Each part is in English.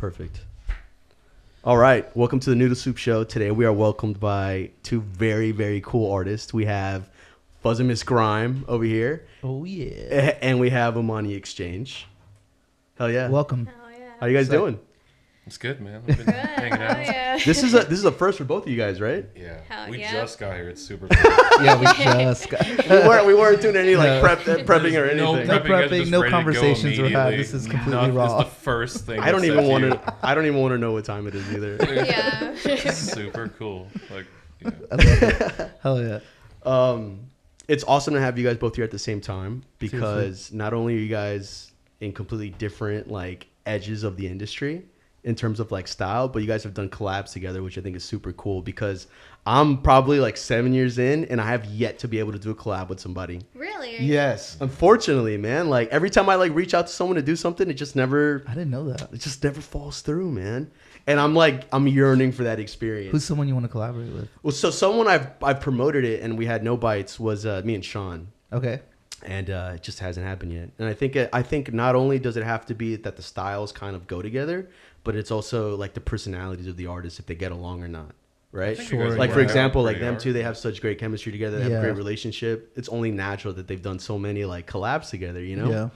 Perfect. All right. Welcome to the Noodle Soup Show. Today we are welcomed by two very, very cool artists. We have FuzzimusGrime over here. Oh, yeah. And we have Ammany Exchange. Hell yeah. Welcome. Hell yeah. How you guys doing? It's good, man. We've been hanging out. Oh, yeah. This is a first for both of you guys, right? Yeah. Hell We yeah. just got here. It's super cool. Yeah, we just got... we weren't doing any like prepping or anything. No prepping, no conversations were had. This is completely raw. It's the first thing. I don't even want to know what time it is either. Yeah. Super cool. Like, yeah. I love it. Hell yeah. It's awesome to have you guys both here at the same time because not only are you guys in completely different like edges of the industry in terms of like style, but you guys have done collabs together, which I think is super cool because I'm probably like 7 years in and I have yet to be able to do a collab with somebody. Really? Yes. Unfortunately, man, like every time I like reach out to someone to do something, it just never falls through, man. And I'm yearning for that experience. Who's someone you want to collaborate with? Well, so someone I've promoted it and we had no bites was me and Sean. Okay. And it just hasn't happened yet. And I think not only does it have to be that the styles kind of go together, but it's also like the personalities of the artists if they get along or not, right? Sure. Like yeah. for example, like them two, they have such great chemistry together. They have Yeah. a great relationship. It's only natural that they've done so many like collabs together. You know? Yeah.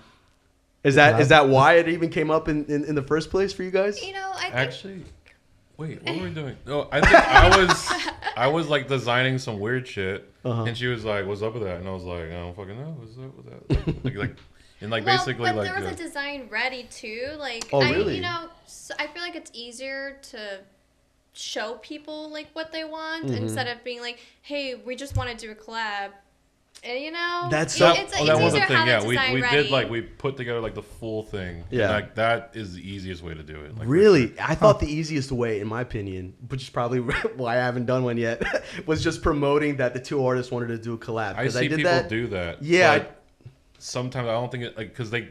Is that why it even came up in the first place for you guys? You know, I think... Actually, wait, what were we doing? No, I think I was like designing some weird shit, and she was like, "What's up with that?" And I was like, "I don't fucking know. What's up with that?" Like and like basically but like there was a design ready too. Like, Oh, really? you know, so I feel like it's easier to show people like what they want instead of being like, "Hey, we just want to do a collab." And, you know, That's it's so- that was easier the to thing. have Yeah, a we design did ready. like we put together like the full thing. Yeah. Like that is the easiest way to do it. Like, for Really? sure. I thought the easiest way, in my opinion, which is probably why I haven't done one yet, was just promoting that the two artists wanted to do a collab. I see people do that. Yeah. but sometimes I don't think it like because they,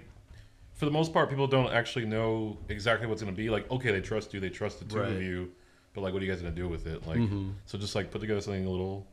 for the most part, people don't actually know exactly what's gonna be. Like, okay, they trust you, they trust the two Right. of you, but like, what are you guys gonna do with it? Like, so just like put together something a little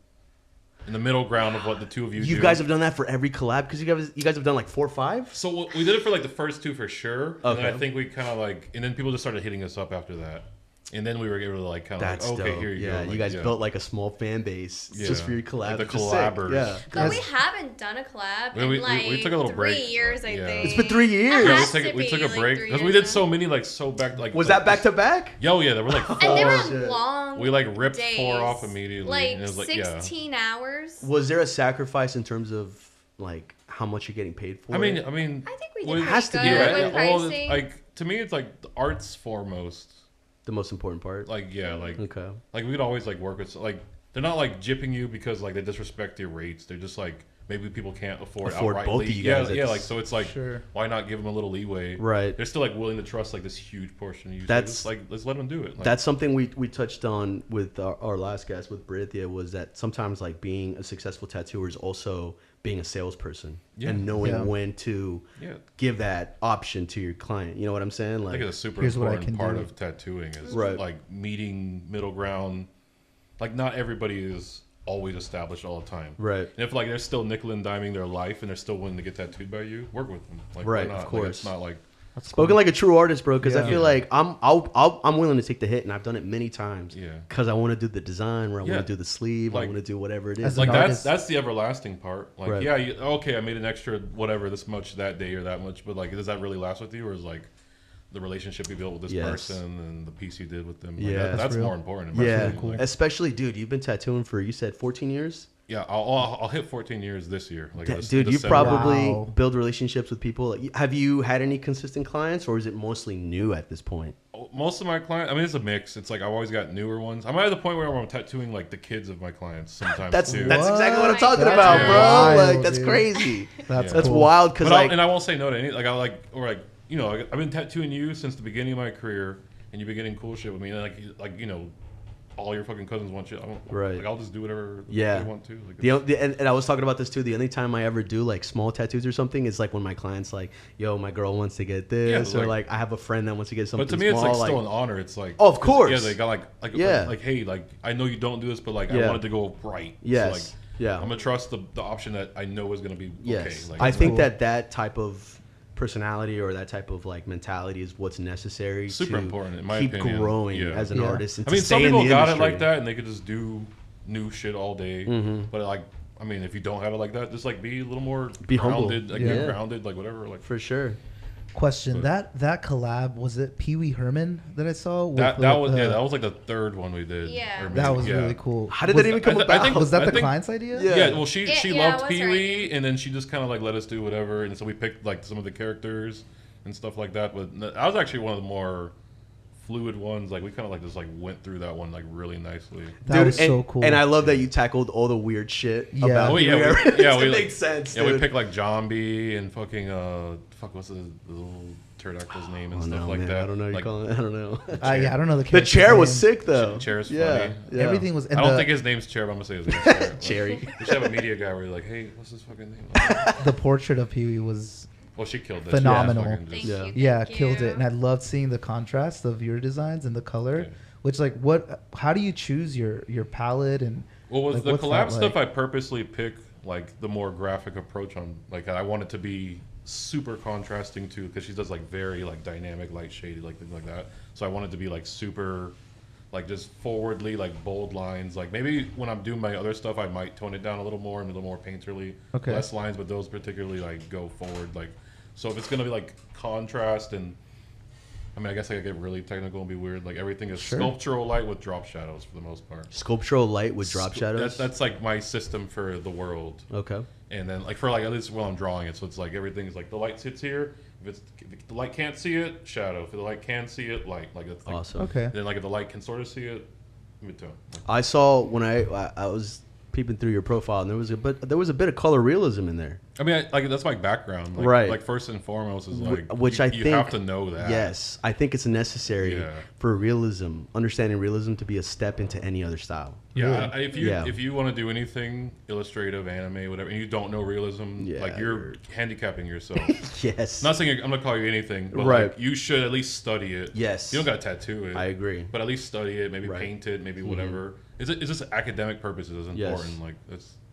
in the middle ground of what the two of you do. You guys have done that for every collab because you guys have done like 4 or 5. So we did it for like the first two for sure, and then Okay. I think we kind of like, and then people just started hitting us up after that, and then we were able to like kind of like, That's okay, dope. here you Yeah, go. you Like, guys built like a small fan base just for your collab. Like the which is sick. collabers. Yeah. But we haven't done a collab in We like took a little 3 break. years, I Yeah. think. It's been 3 years. It Yeah, has to we took a be, like, break 3 because we years did now. so many like so back like. Was that back to back? Yo, yeah, there were like 4. And they were shit. long We like ripped days. 4 off immediately. Like and it was like 16 hours. Was there a sacrifice in terms of like how much you're getting paid for? I mean, it? I think we did well, pretty it has to be, good right? with Well, pricing. like to me, it's like the art's foremost. The most important part. Like like Okay. like we could always like work with like they're not like gypping you because like they disrespect your rates. They're just like maybe people can't afford Afford outrightly. both of you guys. Yeah, That's- like so it's like Sure. why not give them a little leeway? Right. They're still like willing to trust like this huge portion of you. So That's- just, like let's let them do it. Like, That's something we touched on with our last guest with Brithia was that sometimes like being a successful tattooer is also being a salesperson and knowing when to give that option to your client. You know what I'm saying? I Like, think it's a super Here's what I important can part do. of tattooing is Right. like meeting middle ground. Like not everybody is always established all the time. right. And if like they're still nickel and diming their life and they're still willing to get tattooed by you, work with them. Like, Right, why of not? course. Like, it's not like Spoken like a true artist, bro. Because I Yeah. feel like I'm willing to take the hit, and I've done it many times. Yeah. Because I want to do the design, or I Yeah. want to do the sleeve, I Like- want to do whatever it is. As like an that's artist. that's the everlasting part. Like Right. yeah, okay, I made an extra whatever this much that day or that much, but like does that really last with you, or is like the relationship you built with this Yes. person and the piece you did with them? Like, Yeah. that's That's real. more important. in my Yeah, opinion. Like, especially, dude. You've been tattooing for you said 14 years. yeah, I'll hit 14 years this year. Like this Dude, you December. probably Wow. build relationships with people. Like, have you had any consistent clients, or is it mostly new at this point? Most of my clients, I mean, it's a mix. It's like I've always got newer ones. I'm at the point where I'm tattooing like the kids of my clients sometimes That's too. exactly what I'm What? talking That's about, bro. wild, Like that's dude. crazy. That's That's cool. wild because But like and I won't say no to any. Like I like or like you know like, I've been tattooing you since the beginning of my career, and you've been getting cool shit with me. And like you know, all your fucking cousins want shit. I don't, Right. Like I'll just do whatever Yeah. they want to. Like, and I was talking about this too. The only time I ever do like small tattoos or something is like when my client's like, "Yo, my girl wants to get this," Yeah, or like- like I have a friend that wants to get something. but to me, small, it's like still an honor. It's like Oh, of course. Yeah, they got like Yeah. like hey, like I know you don't do this, but like Yeah. I wanted to go right. Yes. So, like, Yeah. I'm gonna trust the option that I know is gonna be Yes, okay. Like, I think cool. that type of personality or that type of like mentality is what's necessary. Super to important in my keep opinion. growing as an artist. And I mean, to some stay in people the got industry. it like that, and they could just do new shit all day. But like, I mean, if you don't have it like that, just like be a little more grounded, humble. like be grounded, like whatever, like for sure. Question: that collab, was it Pee Wee Herman that I saw? That was like the third one we did. Yeah, that was really cool. How did that even come about? Was that the client's idea? Yeah, well, she loved Pee Pee-wee, and then she just kind of like let us do whatever, and so we picked like some of the characters and stuff like that. But that was actually one of the more fluid ones. Like we kind of like just like went through that one like really nicely. That was so cool. And I love that you tackled all the weird shit. About we makes sense. Yeah, we picked like Zombie and fucking what's the little pterodactyl's name and stuff like that. I don't know. Like, I don't know. I don't know the. The chair was sick though. Chair is funny. Yeah. Everything was. I don't think his name's Chair, but I'm gonna say his name's Chair. Cherry. We should have a media guy where you're like, hey, what's his fucking name? The portrait of Pee Wee was. Well, she killed it. Phenomenal. Thank you. Killed it. And I loved seeing the contrast of your designs and the color. Yeah. Which like how do you choose your palette and with like, the collab stuff I purposely pick like the more graphic approach on like I want it to be super contrasting too because she does like very like dynamic light shaded like things like that. So I want it to be like super like just forwardly like bold lines. Like maybe when I'm doing my other stuff I might tone it down a little more and a little more painterly. Okay. Less lines, but those particularly like go forward like so if it's gonna be like contrast and I mean, I guess I could get really technical and be weird. Like everything is sculptural light with drop shadows for the most part. Sculptural light with drop shadows. That's like my system for the world. Okay. And then like for like at least while I'm drawing it, so it's like everything is like the light sits here. If the light can't see it, shadow. If the light can see it, light. Like that's like, awesome. Okay. Then like if the light can sort of see it, midtone. Like, I saw when I was peeping through your profile, and there was a bit of color realism in there. I mean, like that's my background, like, right? Like first and foremost is like, which you, I think you have to know that. Yes, I think it's necessary for realism, understanding realism to be a step into any other style. Yeah, if you want to do anything illustrative, anime, whatever, and you don't know realism, like you're handicapping yourself. Yes. Not saying I'm gonna call you anything, but like you should at least study it. Yes. You don't got to tattoo it. I agree. But at least study it, maybe paint it, maybe whatever. It's just academic purposes is important. Like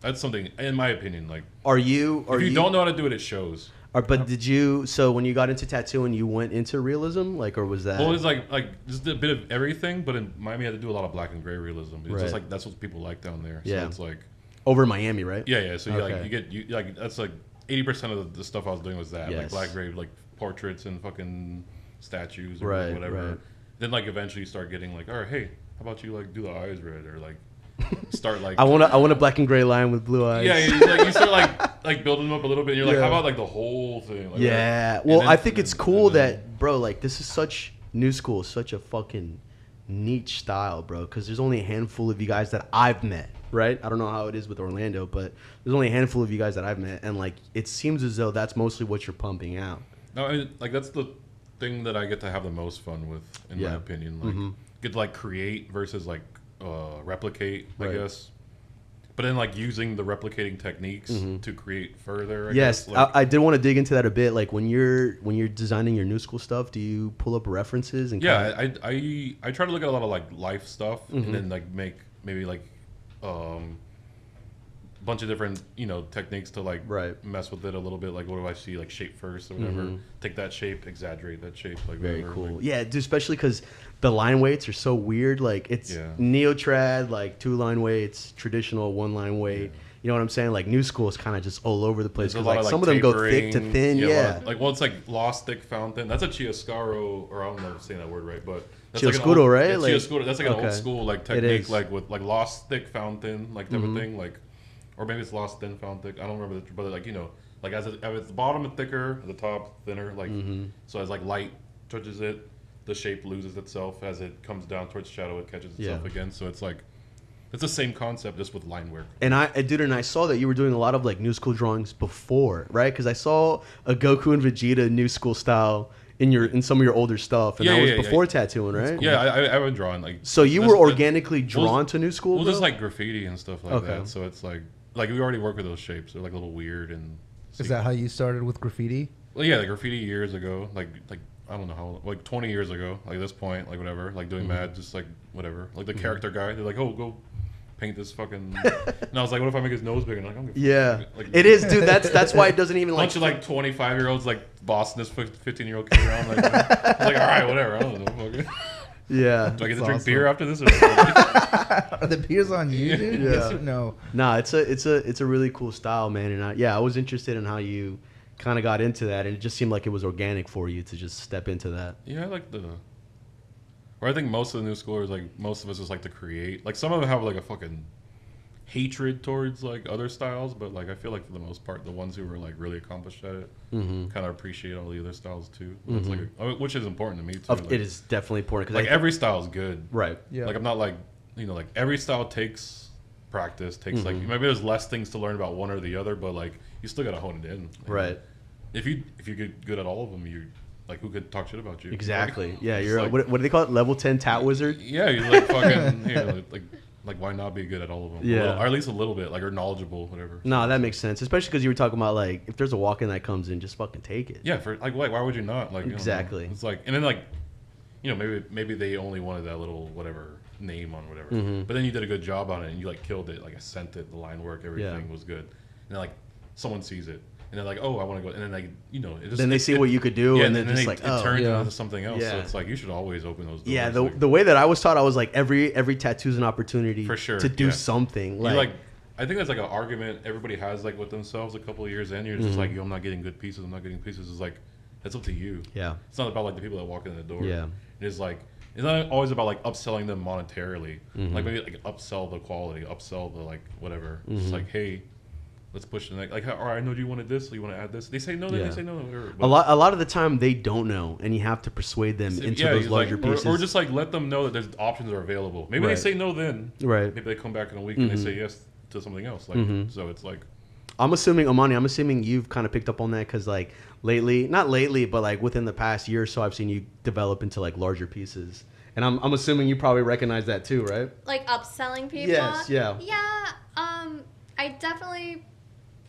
that's something in my opinion. Like if you don't know how to do it, it shows. But did you? So when you got into tattooing, you went into realism, like, or was that? Well, it's like just a bit of everything, but in Miami, I had to do a lot of black and gray realism. It's just like that's what people like down there. Yeah. So it's like over in Miami, right? Yeah. So you like that's like 80% of the stuff I was doing was that like black gray, like portraits and fucking statues or whatever. Right. Then like eventually you start getting like, all right, hey, how about you like do the eyes red or like start like I want a black and gray line with blue eyes. Yeah, you start like building them up a little bit. And you're like, how about like the whole thing? Like, well, I think it's cool that, bro, like this is such new school, such a fucking niche style, bro. Because there's only a handful of you guys that I've met, right? I don't know how it is with Orlando, but there's only a handful of you guys that I've met, and like it seems as though that's mostly what you're pumping out. No, I mean, like that's the thing that I get to have the most fun with, in my opinion. Like get to like create versus like replicate, I guess. But then like using the replicating techniques to create further. I guess. Like, I did want to dig into that a bit. Like when you're designing your new school stuff, do you pull up references and I try to look at a lot of like life stuff and then like make maybe like bunch of different techniques to like mess with it a little bit. Like what do I see like shape first or whatever, take that shape, exaggerate that shape, like very whatever. cool. Like, yeah, dude, especially because the line weights are so weird. Like it's neo-trad, like 2 line weights, traditional 1 line weight. You know what I'm saying? Like new school is kind of just all over the place because like some of them go thick to thin. Like it's like lost thick found thin. That's a chiaroscuro, or I don't know if I'm saying that word right, but that's chiaroscuro, right? Yeah, chiaroscuro. That's like an old school like technique, like with like lost thick found thin, like type of thing, like. Or maybe it's lost thin, found thick. I don't remember, but like like as the bottom is thicker, at the top thinner. Like so, as like light touches it, the shape loses itself. As it comes down towards shadow, it catches itself again. So it's like it's the same concept, just with line work. And I saw that you were doing a lot of like new school drawings before, right? Because I saw a Goku and Vegeta new school style in some of your older stuff, and that was before tattooing, right? Cool. Yeah, I've been drawing like. So you were organically drawn to new school. Well, just like graffiti and stuff like that. So it's like. Like we already work with those shapes. They're like a little weird and. Is that how you started with graffiti? Well, yeah, the graffiti years ago, like I don't know how, like 20 years ago, like this point, like whatever, like doing mad, just like whatever, like the character guy. They're like, oh, go paint this fucking. And I was like, what if I make his nose bigger? And I'm like, yeah, like, it is, dude. That's why it doesn't even bunch of like 25-year-olds like bossing this 15-year-old kid around. Like, I was like, all right, whatever. I don't know. Yeah. Do I get to drink beer after this? Or Are the beers on you, dude? Yeah. Yes or no? Nah, it's a really cool style, man. And I was interested in how you kind of got into that, and it just seemed like it was organic for you to just step into that. Yeah, I like or I think most of the new schoolers, like most of us just like to create. Like some of them have like a fucking hatred towards like other styles, but like I feel like for the most part, the ones who are like really accomplished at it kind of appreciate all the other styles too. It's like which is important to me too. Like, It is definitely important because like every style is good, right? Yeah. Like I'm not like like every style takes practice, takes like maybe there's less things to learn about one or the other, but like you still gotta hone it in. Right. If you get good at all of them, you like who could talk shit about you? Exactly. Like, yeah, you're like, what do they call it? Level 10 tat wizard. Yeah, you're like fucking like why not be good at all of them? Yeah, or at least a little bit, like or knowledgeable, whatever. No, that makes sense, especially because you were talking about like if there's a walk-in that comes in, just fucking take it. Yeah, for like why would you not? Like exactly. It's like and then like maybe they only wanted that little whatever name on whatever, but then you did a good job on it and you like killed it, like I sent it, the line work, everything was good, and then like someone sees it. And they're like, oh, I want to go. And then like, it just... Then they see what you could do, and then just like, it turns into something else. Yeah. So it's like, you should always open those doors. Yeah, the way that I was taught, I was like, every tattoo's an opportunity for sure, to do something. Like, I think that's like an argument everybody has like with themselves a couple of years in. You're just like, yo, I'm not getting good pieces. I'm not getting pieces. It's like, that's up to you. Yeah. It's not about like the people that walk in the door. Yeah. It's like, it's not always about like upselling them monetarily. Like maybe like upsell the quality, upsell the like whatever. It's like, hey, let's push the next. Like, all right, I know you wanted this, so you want to add this. They say no, then they say no. Whatever. But a lot of the time they don't know, and you have to persuade them into those larger pieces, or just like let them know that there's options are available. Maybe they say no then. Right. Maybe they come back in a week and they say yes to something else. Like so, it's like. I'm assuming you've kind of picked up on that because like not lately, but like within the past year or so, I've seen you develop into like larger pieces, and I'm assuming you probably recognize that too, right? Like upselling people. Yes. Yeah. Yeah. I definitely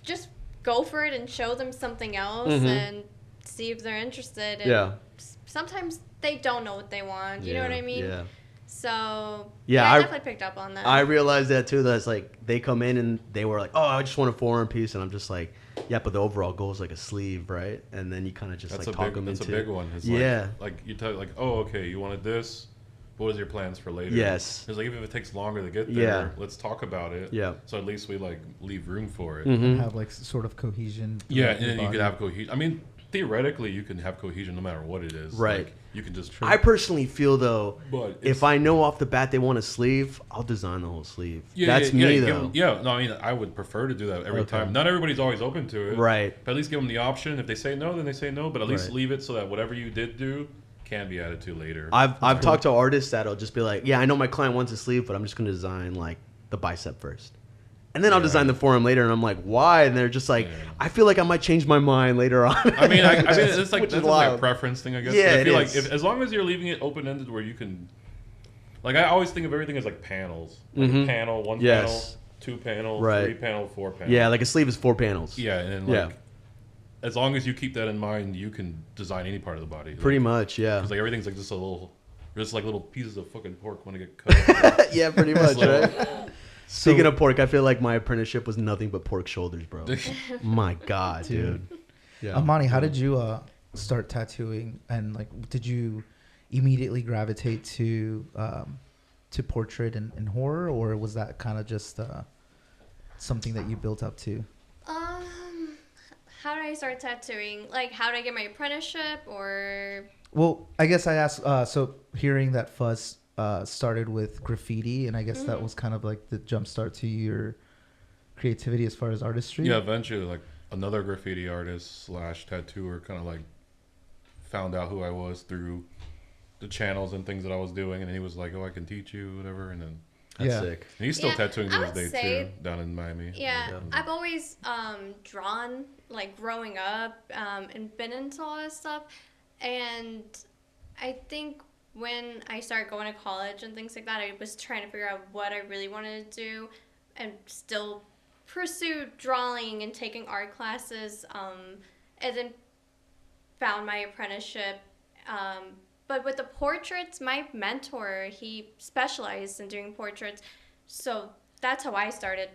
just go for it and show them something else and see if they're interested. And sometimes they don't know what they want. You know what I mean? Yeah. So I definitely picked up on that. I realized that too. That's like they come in and they were like, "Oh, I just want a forearm piece," and I'm just like, "Yeah, but the overall goal is like a sleeve, right?" And then you kind of just talk them into. That's a big one. It's like you tell like, "Oh, okay, you wanted this. What is your plans for later?" Yes. It's like if it takes longer to get there, let's talk about it. Yeah. So at least we like leave room for it. Have like sort of cohesion. Yeah, and then you could have cohesion. I mean, theoretically, you can have cohesion no matter what it is. Right. Like, you can just. I personally feel though, if I know off the bat they want a sleeve, I'll design the whole sleeve. That's me though. No, I mean, I would prefer to do that every time. Not everybody's always open to it. Right. But at least give them the option. If they say no, then they say no. But at least leave it so that whatever you did do can be added to later. I've talked to artists that'll just be like, yeah, I know my client wants a sleeve, but I'm just going to design like the bicep first. And then I'll design the forearm later, and I'm like, why? And they're just like, I feel like I might change my mind later on. I mean, it's like that's like a preference thing, I guess. Yeah, I feel like as long as you're leaving it open ended, where you can, like, I always think of everything as like panels, like a panel, one panel, 2 panel, 3 panel, 4 panel. Yeah, like a sleeve is 4 panels. Yeah, and then like, as long as you keep that in mind, you can design any part of the body. Pretty much, yeah. Because like everything's like just like little pieces of fucking pork when they get cut. Yeah, pretty much, right? Speaking of pork, I feel like my apprenticeship was nothing but pork shoulders, bro. My God, dude. Yeah. Ammany, how did you start tattooing, and like, did you immediately gravitate to portrait and horror, or was that kind of just something that you built up to? How did I start tattooing? Like, how did I get my apprenticeship, or? Well, I guess I asked. So hearing that Fuzz started with graffiti, and I guess that was kind of like the jump start to your creativity as far as artistry. Yeah, eventually, like another graffiti artist / tattooer kind of like found out who I was through the channels and things that I was doing, and he was like, "Oh, I can teach you, whatever." And then that's sick. And he's still tattooing to this day too, down in Miami. Yeah, I've always drawn, like growing up, and been into all this stuff, and I think when I started going to college and things like that, I was trying to figure out what I really wanted to do and still pursue drawing and taking art classes, and then found my apprenticeship. But with the portraits, my mentor, he specialized in doing portraits, so that's how I started,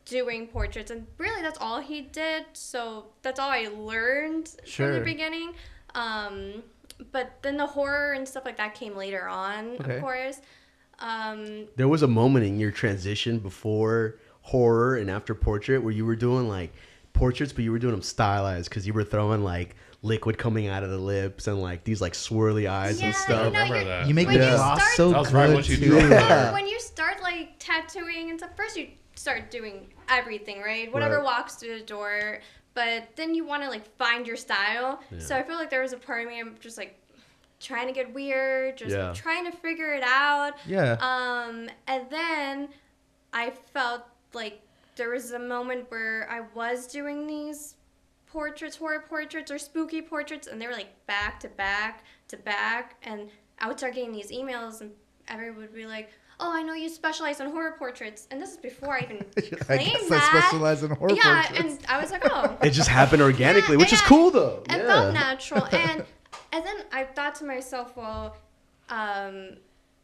doing portraits. And really, that's all he did. So that's all I learned from the beginning. But then the horror and stuff like that came later on, of course. There was a moment in your transition before horror and after portrait where you were doing like portraits, but you were doing them stylized because you were throwing like liquid coming out of the lips and like these like swirly eyes and stuff. I remember that. You make the gloss so good When you start like tattooing and stuff, first you start doing everything, right? Whatever walks through the door. But then you want to like find your style. Yeah. So I feel like there was a part of me I'm just like trying to get weird, just trying to figure it out. Yeah. And then I felt like there was a moment where I was doing these portraits, horror portraits or spooky portraits, and they were like back to back to back, and I would start getting these emails, and everyone would be like, "Oh, I know you specialize in horror portraits," and this is before I even claimed that. I specialize in horror portraits. Yeah, and I was like, "Oh." It just happened organically, which is cool though. It felt natural, and then I thought to myself, well,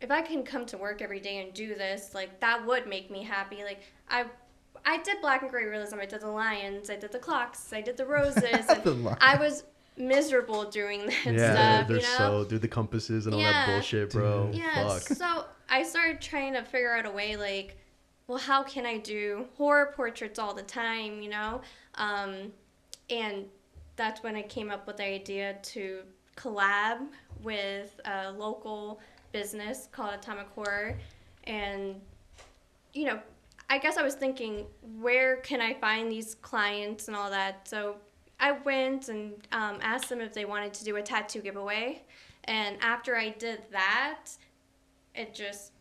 if I can come to work every day and do this, like that would make me happy. Like I did black and gray realism. I did the lions. I did the clocks. I did the roses. And I was miserable doing that stuff. Yeah, do the compasses and all that bullshit, bro. Yeah. Fuck. So I started trying to figure out a way, like, well, how can I do horror portraits all the time, and that's when I came up with the idea to collab with a local business called Atomic Horror, and I guess I was thinking, where can I find these clients and all that? So I went and asked them if they wanted to do a tattoo giveaway. And after I did that, it just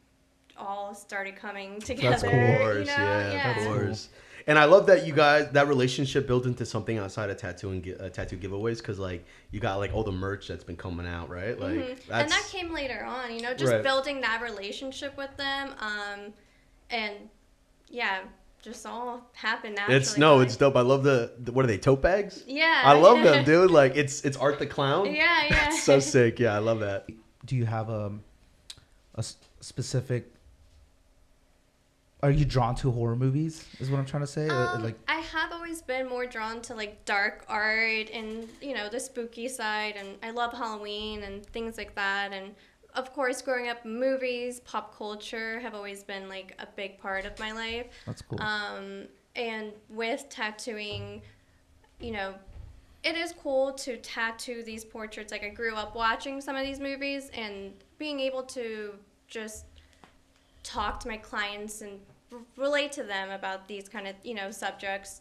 all started coming together. That's cool. Of course. And I love that you guys, that relationship built into something outside of tattoo giveaways, because like you got like all the merch that's been coming out, right? Like and that came later on, just building that relationship with them, and just all happened naturally. It's dope. I love the what are they, tote bags? Yeah, I love them, dude. Like it's Art the Clown. Yeah. It's so sick. Yeah, I love that. Do you have a specific? Are you drawn to horror movies? Is what I'm trying to say. I have always been more drawn to like dark art and the spooky side, and I love Halloween and things like that. And of course, growing up, movies, pop culture have always been like a big part of my life. That's cool. And with tattooing, it is cool to tattoo these portraits. Like I grew up watching some of these movies and being able to just talk to my clients and relate to them about these kind of subjects.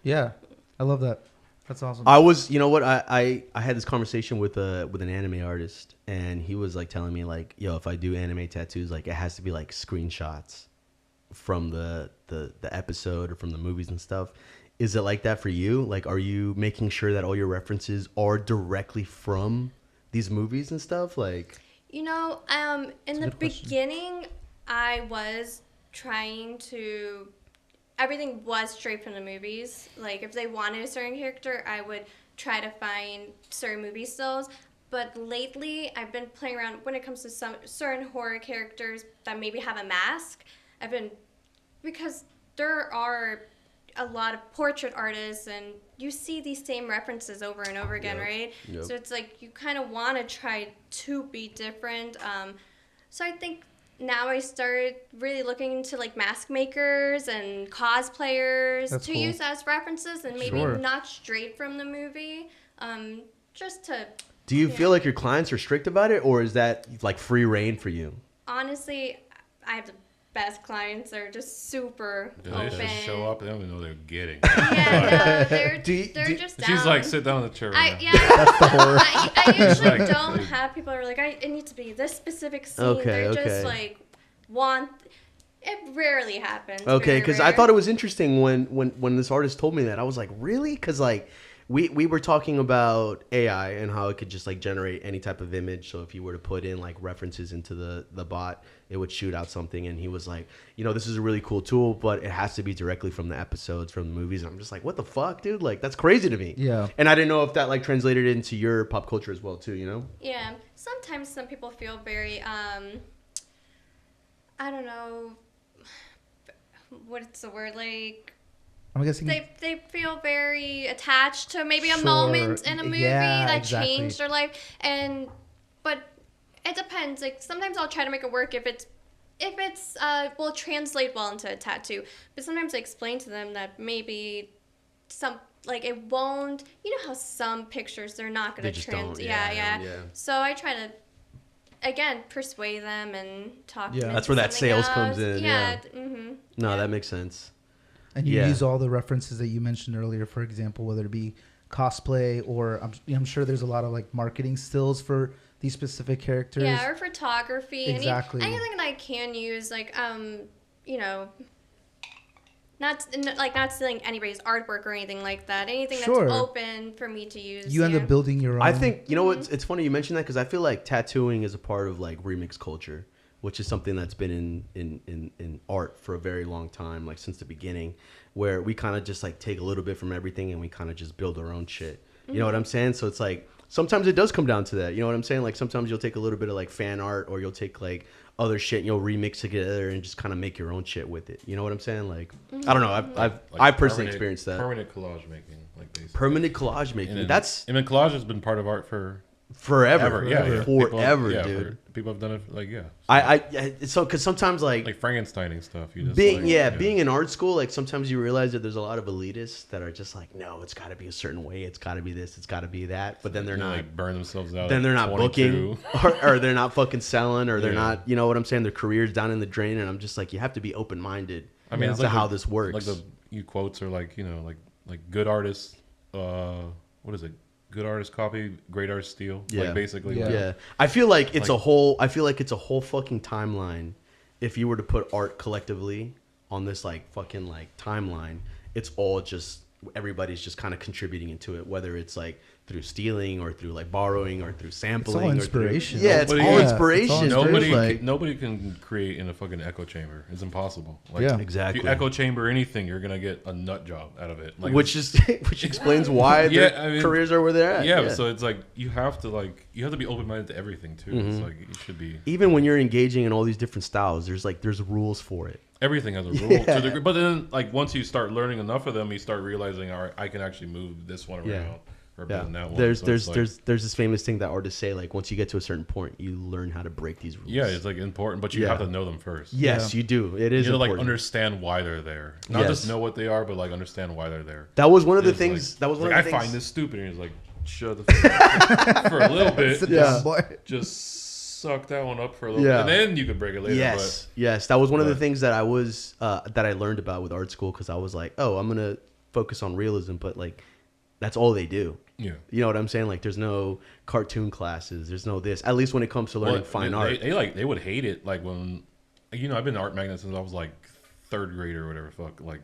Yeah, I love that. That's awesome. I was, I had this conversation with an anime artist, and he was like telling me like, yo, if I do anime tattoos, like it has to be like screenshots from the episode or from the movies and stuff. Is it like that for you? Like, are you making sure that all your references are directly from these movies and stuff? Like, in the beginning, I was trying to, everything was straight from the movies. Like if they wanted a certain character, I would try to find certain movie stills. But lately, I've been playing around when it comes to some certain horror characters that maybe have a mask. Because there are a lot of portrait artists, and you see these same references over and over again, right? Yep. So it's like you kind of want to try to be different. So I think now I started really looking into like mask makers and cosplayers to use as references, and maybe not straight from the movie. Just to. Do you feel like your clients are strict about it, or is that like free reign for you? Honestly, I have the best clients. They're just super open. They just show up. They don't even know they're getting. Yeah, no, they're just down. She's like, sit down in the chair. That's the horror. I usually don't have people who are like, it needs to be this specific scene. They're just like, it rarely happens. Okay, because I thought it was interesting when this artist told me that. I was like, really? Because like we were talking about AI and how it could just like generate any type of image. So if you were to put in like references into the bot, it would shoot out something. And he was like, this is a really cool tool, but it has to be directly from the episodes, from the movies. And I'm just like, what the fuck, dude? Like, that's crazy to me. Yeah. And I didn't know if that like translated into your pop culture as well too, Yeah. Sometimes some people feel very, I don't know, what's the word, like, I'm guessing they feel very attached to maybe a moment in a movie that changed their life, but it depends. Like, sometimes I'll try to make it work if it's will translate well into a tattoo, but sometimes I explain to them that maybe it won't. You know how some pictures they're not going to translate. Yeah. So I try to, again, persuade them and talk to them. That's where that sales comes in. Yeah. No, that makes sense. And you use all the references that you mentioned earlier, for example, whether it be cosplay or I'm sure there's a lot of like marketing stills for these specific characters. Yeah, or photography. Exactly. Anything that I can use, like, you know, not stealing anybody's artwork or anything like that. Anything that's open for me to use. You end up building your own. I think, you know what, it's funny you mentioned that because I feel like tattooing is a part of like remix culture, which is something that's been in art for a very long time, like since the beginning, where we kind of just like take a little bit from everything and we kind of just build our own shit. You know what I'm saying? So it's like, sometimes it does come down to that. You know what I'm saying? Like sometimes you'll take a little bit of like fan art or you'll take like other shit and you'll remix together and just kind of make your own shit with it. You know what I'm saying? Like, I don't know. I've personally experienced that. Permanent collage making. Like basically. Permanent collage making. And collage has been part of art for forever. Forever, dude. People have done it like So because sometimes like Frankensteining stuff. You just being in art school, like sometimes you realize that there's a lot of elitists that are just like, no, it's got to be a certain way, it's got to be this, it's got to be that, but then they're not like burn themselves out. Then they're not booking, or they're not fucking selling, or they're not. You know what I'm saying? Their career's down in the drain, and I'm just like, you have to be open minded. I mean, to how this works. Like the quotes are like, you know, like good artists. What is it? Good artists copy, great artists steal. Yeah. Like basically. Yeah. I feel like it's a whole fucking timeline. If you were to put art collectively on this like fucking like timeline, it's all just everybody's just kind of contributing into it, whether it's like through stealing or through like borrowing or through sampling. It's all inspiration. It's all inspiration. Nobody can create in a fucking echo chamber. It's impossible. Like, exactly. If you echo chamber anything, you're gonna get a nut job out of it. Like, which explains why their careers are where they're at. Yeah, so it's like you have to be open minded to everything too. It's like you should be. Even when you're engaging in all these different styles, there's rules for it. Everything has a rule to a degree, but then like once you start learning enough of them, you start realizing, all right, I can actually move this one around. Or that one. There's this famous thing that artists say, like once you get to a certain point, you learn how to break these rules. Yeah, it's like important, but you have to know them first. Yes, you do. It is. You important. Like understand why they're there, not just know what they are, but like understand why they're there. That was one of the things. That was one of the things. I find this stupid, and he's like, shut the fuck up for a little bit. Just suck that one up for a little bit, and then you can break it later. Yes. That was one of the things that I was that I learned about with art school, because I was like, oh, I'm gonna focus on realism, but like that's all they do. Yeah, you know what I'm saying? Like, there's no cartoon classes. There's no this. At least when it comes to learning fine art, they would hate it. Like when, you know, I've been an art magnet since I was like third grade or whatever. Fuck, like,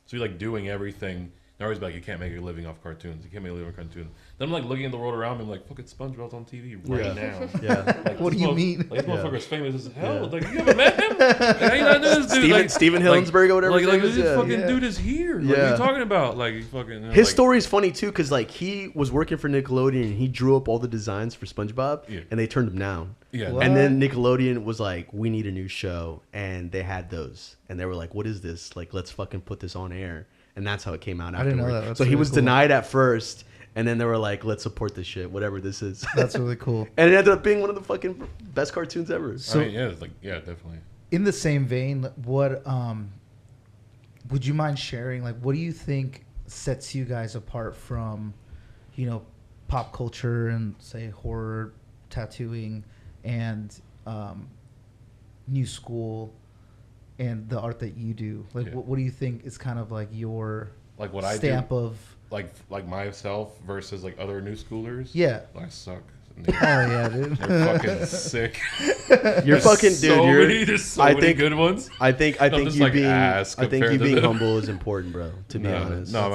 so you're like doing everything. They're always like, you can't make a living off cartoons. You can't make a living off cartoons. Then I'm like looking at the world around me. I'm like, fucking SpongeBob's on TV right now. Yeah. Like, what do you mean? Like, this motherfucker's famous as hell. Like, you haven't met him? Like, how you not know this dude? Steven Hillenburg or whatever. Like this fucking dude is here. Like, what are you talking about? Like, fucking. His story is funny too, because like he was working for Nickelodeon and he drew up all the designs for SpongeBob, and they turned him down. Yeah. And then Nickelodeon was like, we need a new show, and they had those, and they were like, what is this? Like, let's fucking put this on air. And that's how it came out afterward. I didn't know that. So he was denied at first, and then they were like, let's support this shit, whatever this is. That's really cool. And it ended up being one of the fucking best cartoons ever. So, I mean, it's like, definitely. In the same vein, what would you mind sharing? Like, what do you think sets you guys apart from, you know, pop culture and say horror, tattooing, and new school? And the art that you do, like, what do you think is kind of like your like what stamp I do, of like myself versus like other new schoolers? Yeah, I suck. Oh yeah, dude. They're fucking sick. You're fucking dude. There's so many good ones. I think you being humble is important, bro. To be honest. No,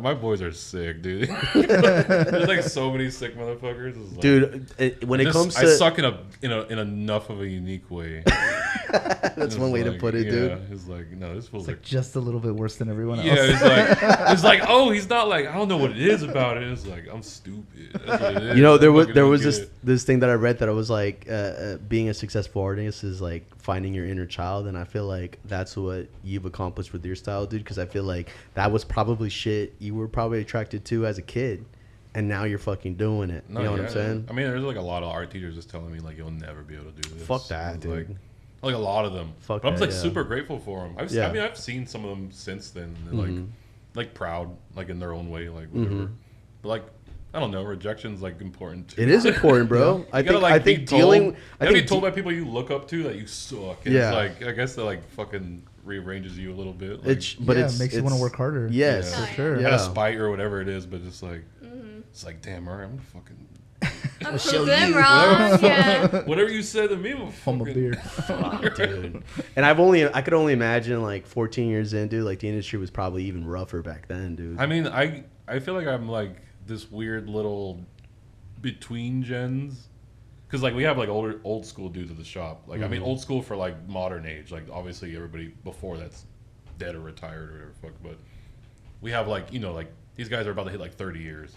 my boys are sick, dude. There's like so many sick motherfuckers. Like, dude, when it comes to I suck in enough of a unique way. That's one way to put it, dude. Yeah, it's like, no, this feels like just a little bit worse than everyone else. Yeah, it's like, oh, he's not like, I don't know what it is about it. It's like, I'm stupid. That's what it is. You know, there was this thing that I read that I was like, being a successful artist is like finding your inner child, and I feel like that's what you've accomplished with your style, dude. Because I feel like that was probably shit you were probably attracted to as a kid. And now you're fucking doing it. You know what I'm saying? I mean, there's like a lot of art teachers just telling me like you'll never be able to do this. Fuck that, dude. Like a lot of them. Fuck but I'm that, like super grateful for them. I mean, I've seen some of them since then. And like proud, like in their own way, like whatever. But like, I don't know, rejection's like important too. It is important, bro. I think dealing. You be told by people you look up to that you suck. And it's like, I guess that like fucking rearranges you a little bit. Like, it makes you want to work harder. Yes, for sure. Out of spite or whatever it is, but just like. It's like, damn, all right, I'm gonna fucking I'll show them wrong. Yeah. Whatever you said to me, I'm a beer. Dude. And I could only imagine like 14 years in, dude, like the industry was probably even rougher back then, dude. I mean, I feel like I'm like this weird little between gens. Because like we have like old school dudes at the shop. Like I mean old school for like modern age. Like obviously everybody before that's dead or retired or whatever fuck. But we have like, you know, like these guys are about to hit like 30 years.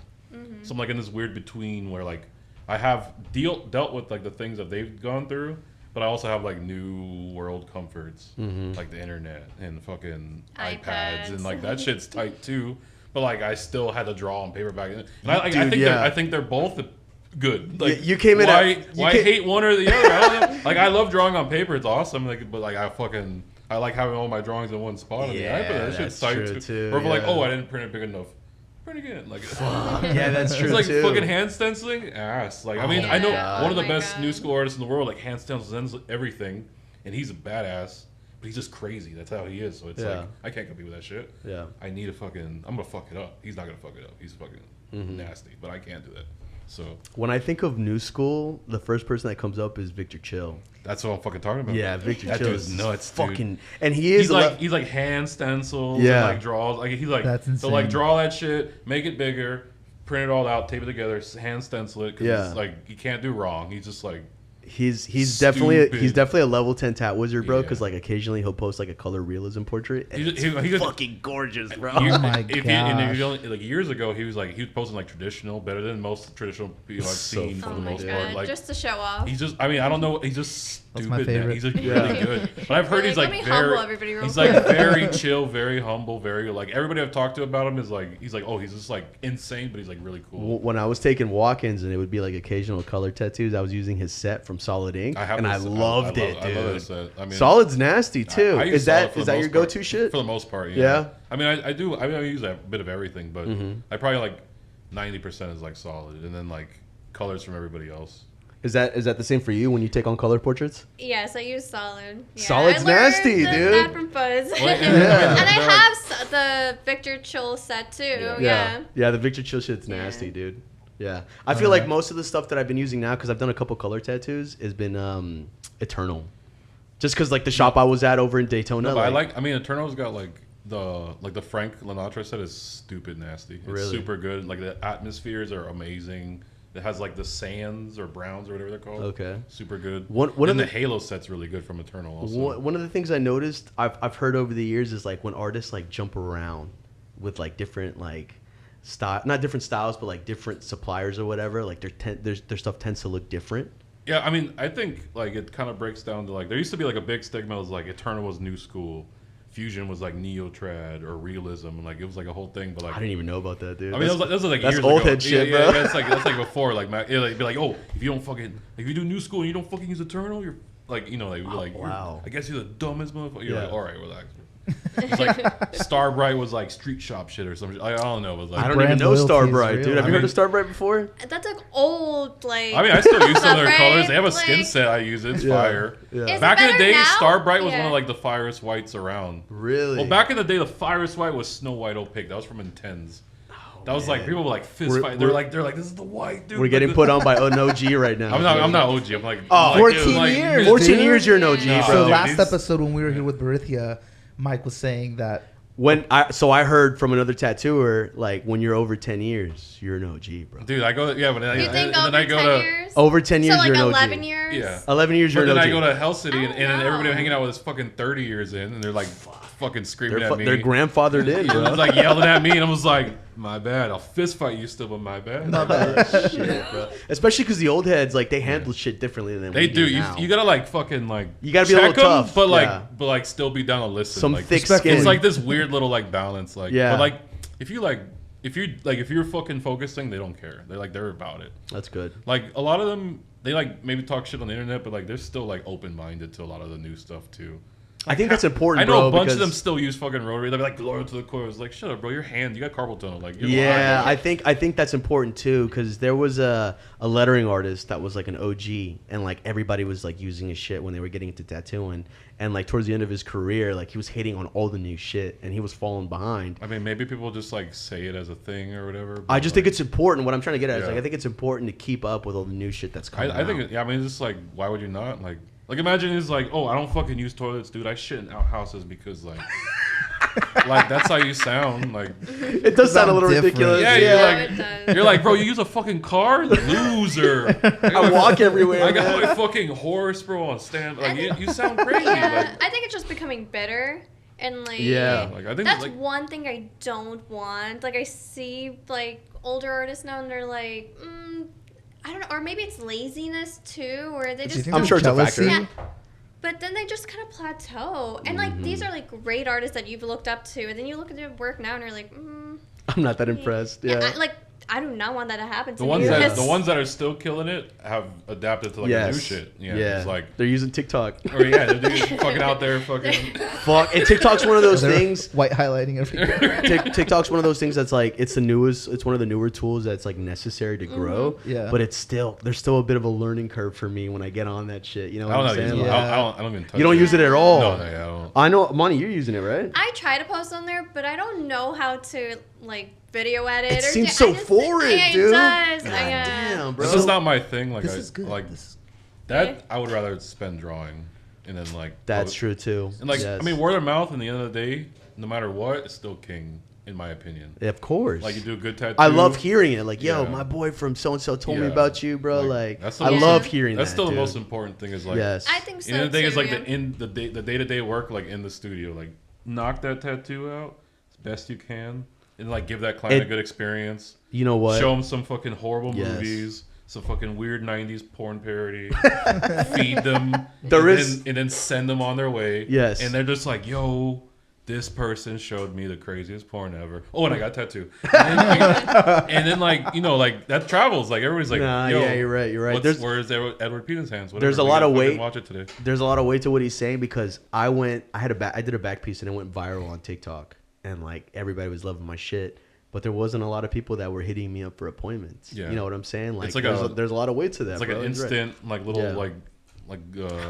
So I'm like in this weird between where like I have dealt with like the things that they've gone through, but I also have like new world comforts, like the internet and fucking iPads and like that shit's tight too. But like I still had to draw on paper back then. And I think they're both good. Like you came in. Why hate one or the other? I don't know. Like I love drawing on paper; it's awesome. Like, but like I like having all my drawings in one spot on the iPad. That shit's tight too. Or if like, oh, I didn't print it big enough. Again, like yeah, that's true. It's like too. fucking hand stenciling ass. Like I mean, I know one of the best new school artists in the world. Like hand stencils everything, and he's a badass. But he's just crazy. That's how he is. So it's like I can't compete with that shit. Yeah, I need to fucking. I'm gonna fuck it up. He's not gonna fuck it up. He's fucking nasty. But I can't do that. So when I think of new school, the first person that comes up is Victor Chill. That's what I'm fucking talking about. Yeah, Victor Chill is nuts, fucking, dude. and he's like hand stencils. Yeah, and like draws. Like he's like that's insane. So like draw that shit, make it bigger, print it all out, tape it together, hand stencil it. Cause it's like you can't do wrong. He's just like. He's definitely a level 10 tat wizard, bro. Because like occasionally he'll post like a color realism portrait. And he's fucking gorgeous, bro. Oh my god! Like years ago, he was posting like traditional, better than most traditional people I've seen for the most part. Like just to show off. He's just, I mean, I don't know. He's just stupid. That's my favorite. He's like really good. But I've heard he's like very. He's like very chill, very humble, very like everybody I've talked to about him is like he's just like insane, but he's like really cool. When I was taking walk-ins and it would be like occasional color tattoos, I was using his set from Solid Ink, and I loved it, dude. I love set. I mean, Solid's nasty too. Is that your go-to shit? For the most part, yeah. I mean, I do. I mean, I use a bit of everything, but I probably like 90% is like Solid, and then like colors from everybody else. Is that the same for you when you take on color portraits? Yes, I use Solid. Yeah, Solid's nasty, dude. That from Fuzz. And I have the Victor Chill set too. Yeah, the Victor Chill shit's nasty, dude. Yeah, I feel like most of the stuff that I've been using now, because I've done a couple color tattoos, has been Eternal. Just because like the shop I was at over in Daytona. No, but I mean, Eternal's got like the Frank Lenatra set is stupid nasty. It's super good. Like the atmospheres are amazing. It has like the sands or browns or whatever they're called. Okay, super good. The Halo set's really good from Eternal. Also, one of the things I noticed I've heard over the years is like when artists like jump around with like different like style, not different styles, but like different suppliers or whatever. Like their stuff tends to look different. Yeah, I mean, I think like it kind of breaks down to like there used to be like a big stigma was like Eternal was new school. Fusion was like neo-trad or realism, and like it was like a whole thing. But like I didn't even know about that, dude. I mean, that was like that's years old ago. Head shit, bro. Yeah, that's like before. Like it'd be like, oh, if you don't fucking if you do new school and you don't fucking use Eternal, you're like, you know, like wow. I guess you're the dumbest motherfucker. You're like, all right, relax. It's like Starbright was like street shop shit or something. I don't know. It was like, I don't even know Starbright, dude. Have you heard of Starbright before? That's like old, like. I mean, I still use some of their colors. They have a skin set I use. It's fire. Yeah. Back in the day, Starbright was one of like the firest whites around. Really? Well, back in the day, the firest white was Snow White Opaque. That was from Intense. That was like people were like fist fight. They're like this is the white dude. We're getting put on by an OG right now. I'm not OG. I'm like 14 years. 14 years you're an OG, bro. So last episode when we were here with Berithia, Mike was saying that I heard from another tattooer, like when you're over 10 years, you're an OG, bro. Dude, I go, yeah, but You think then over I go 10 to, years? Over 10 years, So like you're an OG. 11 years? yeah. 11 years, But you're an then OG. I go to Hell City, and then know. everybody hanging out with us fucking 30 years in, and they're like fucking screaming at me. They're grandfathered in, It bro. was like yelling at me, and I was like, my bad. I'll fist fight you still, but my bad. Shit, bro. Especially because the old heads, like, they handle shit differently than They we do. now. You gotta like fucking like. You gotta be a check little 'em, tough, but like, yeah. still be down to listen. Some like, thick Respectfully. skin. It's like this weird little like balance. Like, Yeah. But like, if you're fucking focusing, they don't care. They're about it. That's good. Like a lot of them, they like maybe talk shit on the internet, but like they're still like open minded to a lot of the new stuff too. I think that's important, I know bro, a bunch because of them still use fucking rotary. They're like loyal to the core. It's like, shut up, bro. Your hand, you got carpal tunnel. Like, you're yeah, lying. I think that's important too, because there was a lettering artist that was like an OG, and like everybody was like using his shit when they were getting into tattooing, and like towards the end of his career, like he was hating on all the new shit, and he was falling behind. I mean, maybe people just like say it as a thing or whatever. I just think it's important. What I'm trying to get at is Yeah. like I think it's important to keep up with all the new shit that's coming I think, out. yeah, I mean, it's just like, why would you not? Like imagine it's like, oh, I don't fucking use toilets, dude. I shit in outhouses because, like, like that's how you sound. Like, It does sound a little different. ridiculous. yeah, Yeah, it does. you're like, bro, you use a fucking car, loser. I walk everywhere. I got man. my fucking horse, bro, on stand. Like, you sound crazy. Yeah, Like, I think it's just becoming bitter. And like, Yeah. like I think that's like, one thing I don't want. Like I see like older artists now, and they're like, I don't know, or maybe it's laziness too, or they Do you just. think I'm there's sure it's a jealousy? factor. Yeah. But then they just kind of plateau, and like these are like great artists that you've looked up to, and then you look at their work now, and you're like, I'm not that impressed. Yeah. I do not want that to happen to the ones me. the ones that are still killing it have adapted to like a new shit. Yeah, it's like, they're using TikTok. or yeah, they're fucking out there fucking. Fuck. And TikTok's one of those They're things. white highlighting everything. TikTok's one of those things that's like it's the newest. It's one of the newer tools that's like necessary to grow. Yeah. But there's still a bit of a learning curve for me when I get on that shit. You know I what don't I'm know. saying? Yeah. I don't even touch You don't it. use it at all. No, I don't. I know, Money, you're using it, right? I try to post on there, but I don't know how to like video edit. It or seems I so just- foreign, yeah, dude. It does. God I, damn, bro. This is not my thing. Like This I is good. like This- that. I would rather spend drawing, and then like That's true too. And like Yes. I mean, word of mouth. In the end of the day, no matter what, it's still king, in my opinion. Yeah, of course. Like you do a good tattoo. I love hearing it. Like, yo, Yeah. my boy from so and so told me Yeah. about you, bro. Like, that's the I most- love hearing That's that. still the dude. most important thing. Is like Yes. I think so. And the thing is too, like yeah. the day to day work, like in the studio, like knock that tattoo out as best you can, and like give that client a good experience. You know what? Show them some fucking horrible Yes. movies, some fucking weird '90s porn parody. Feed them, and then send them on their way. Yes. And they're just like, yo, this person showed me the craziest porn ever. Oh, and I got a tattoo. And then like you know, like that travels. Like everybody's like, Nah, yo, yeah, you're right. You're right. Where's Edward Peter's hands? Whatever. There's a We lot gotta of fucking weight. Watch it today. There's a lot of weight to what he's saying because I did a back piece and it went viral on TikTok and like everybody was loving my shit. But there wasn't a lot of people that were hitting me up for appointments. Yeah. You know what I'm saying? Like, It's like there's a lot of weight to that. It's like bro. an You're right. instant, like little, Yeah. like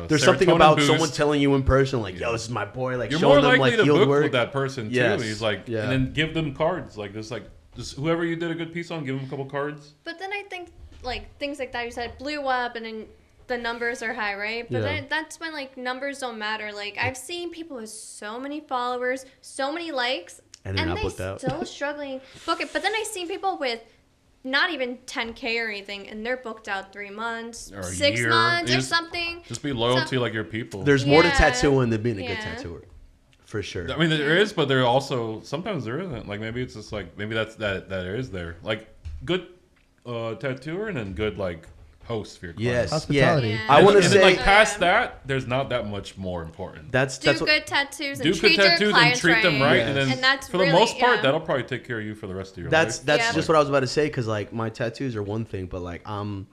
There's something serotonin about boost. someone telling you in person, like, Yeah. "Yo, this is my boy." Like, You're more showing them likely like to field book work. with that person too. Yes. He's like, Yeah. and then give them cards. Like, just whoever you did a good piece on, give them a couple cards. But then I think like things like that you said blew up, and then the numbers are high, right? But Yeah. then that's when like numbers don't matter. Like I've seen people with so many followers, so many likes, And they're not they booked out. still struggling book it. But then I seen people with not even 10K or anything, and they're booked out 3 months, Or a 6 year. months, You or just- something. Just be loyal So- to like your people. There's more to Yeah. tattooing than being a good Yeah. tattooer, for sure. I mean, there is, but there also sometimes there isn't. Like maybe it's just like maybe that there is there. Like good tattooer and then good like host for your client. Yes, Hospitality. yeah. Yeah. I want to And then, say like past that, there's not that much more important. that's Do what, good tattoos and Do treat good your tattoos and clients treat them right, and then And that's for the really- most part, yeah. that'll probably take care of you for the rest of your that's life. Yeah. just what I was about to say because like my tattoos are one thing, but like I'm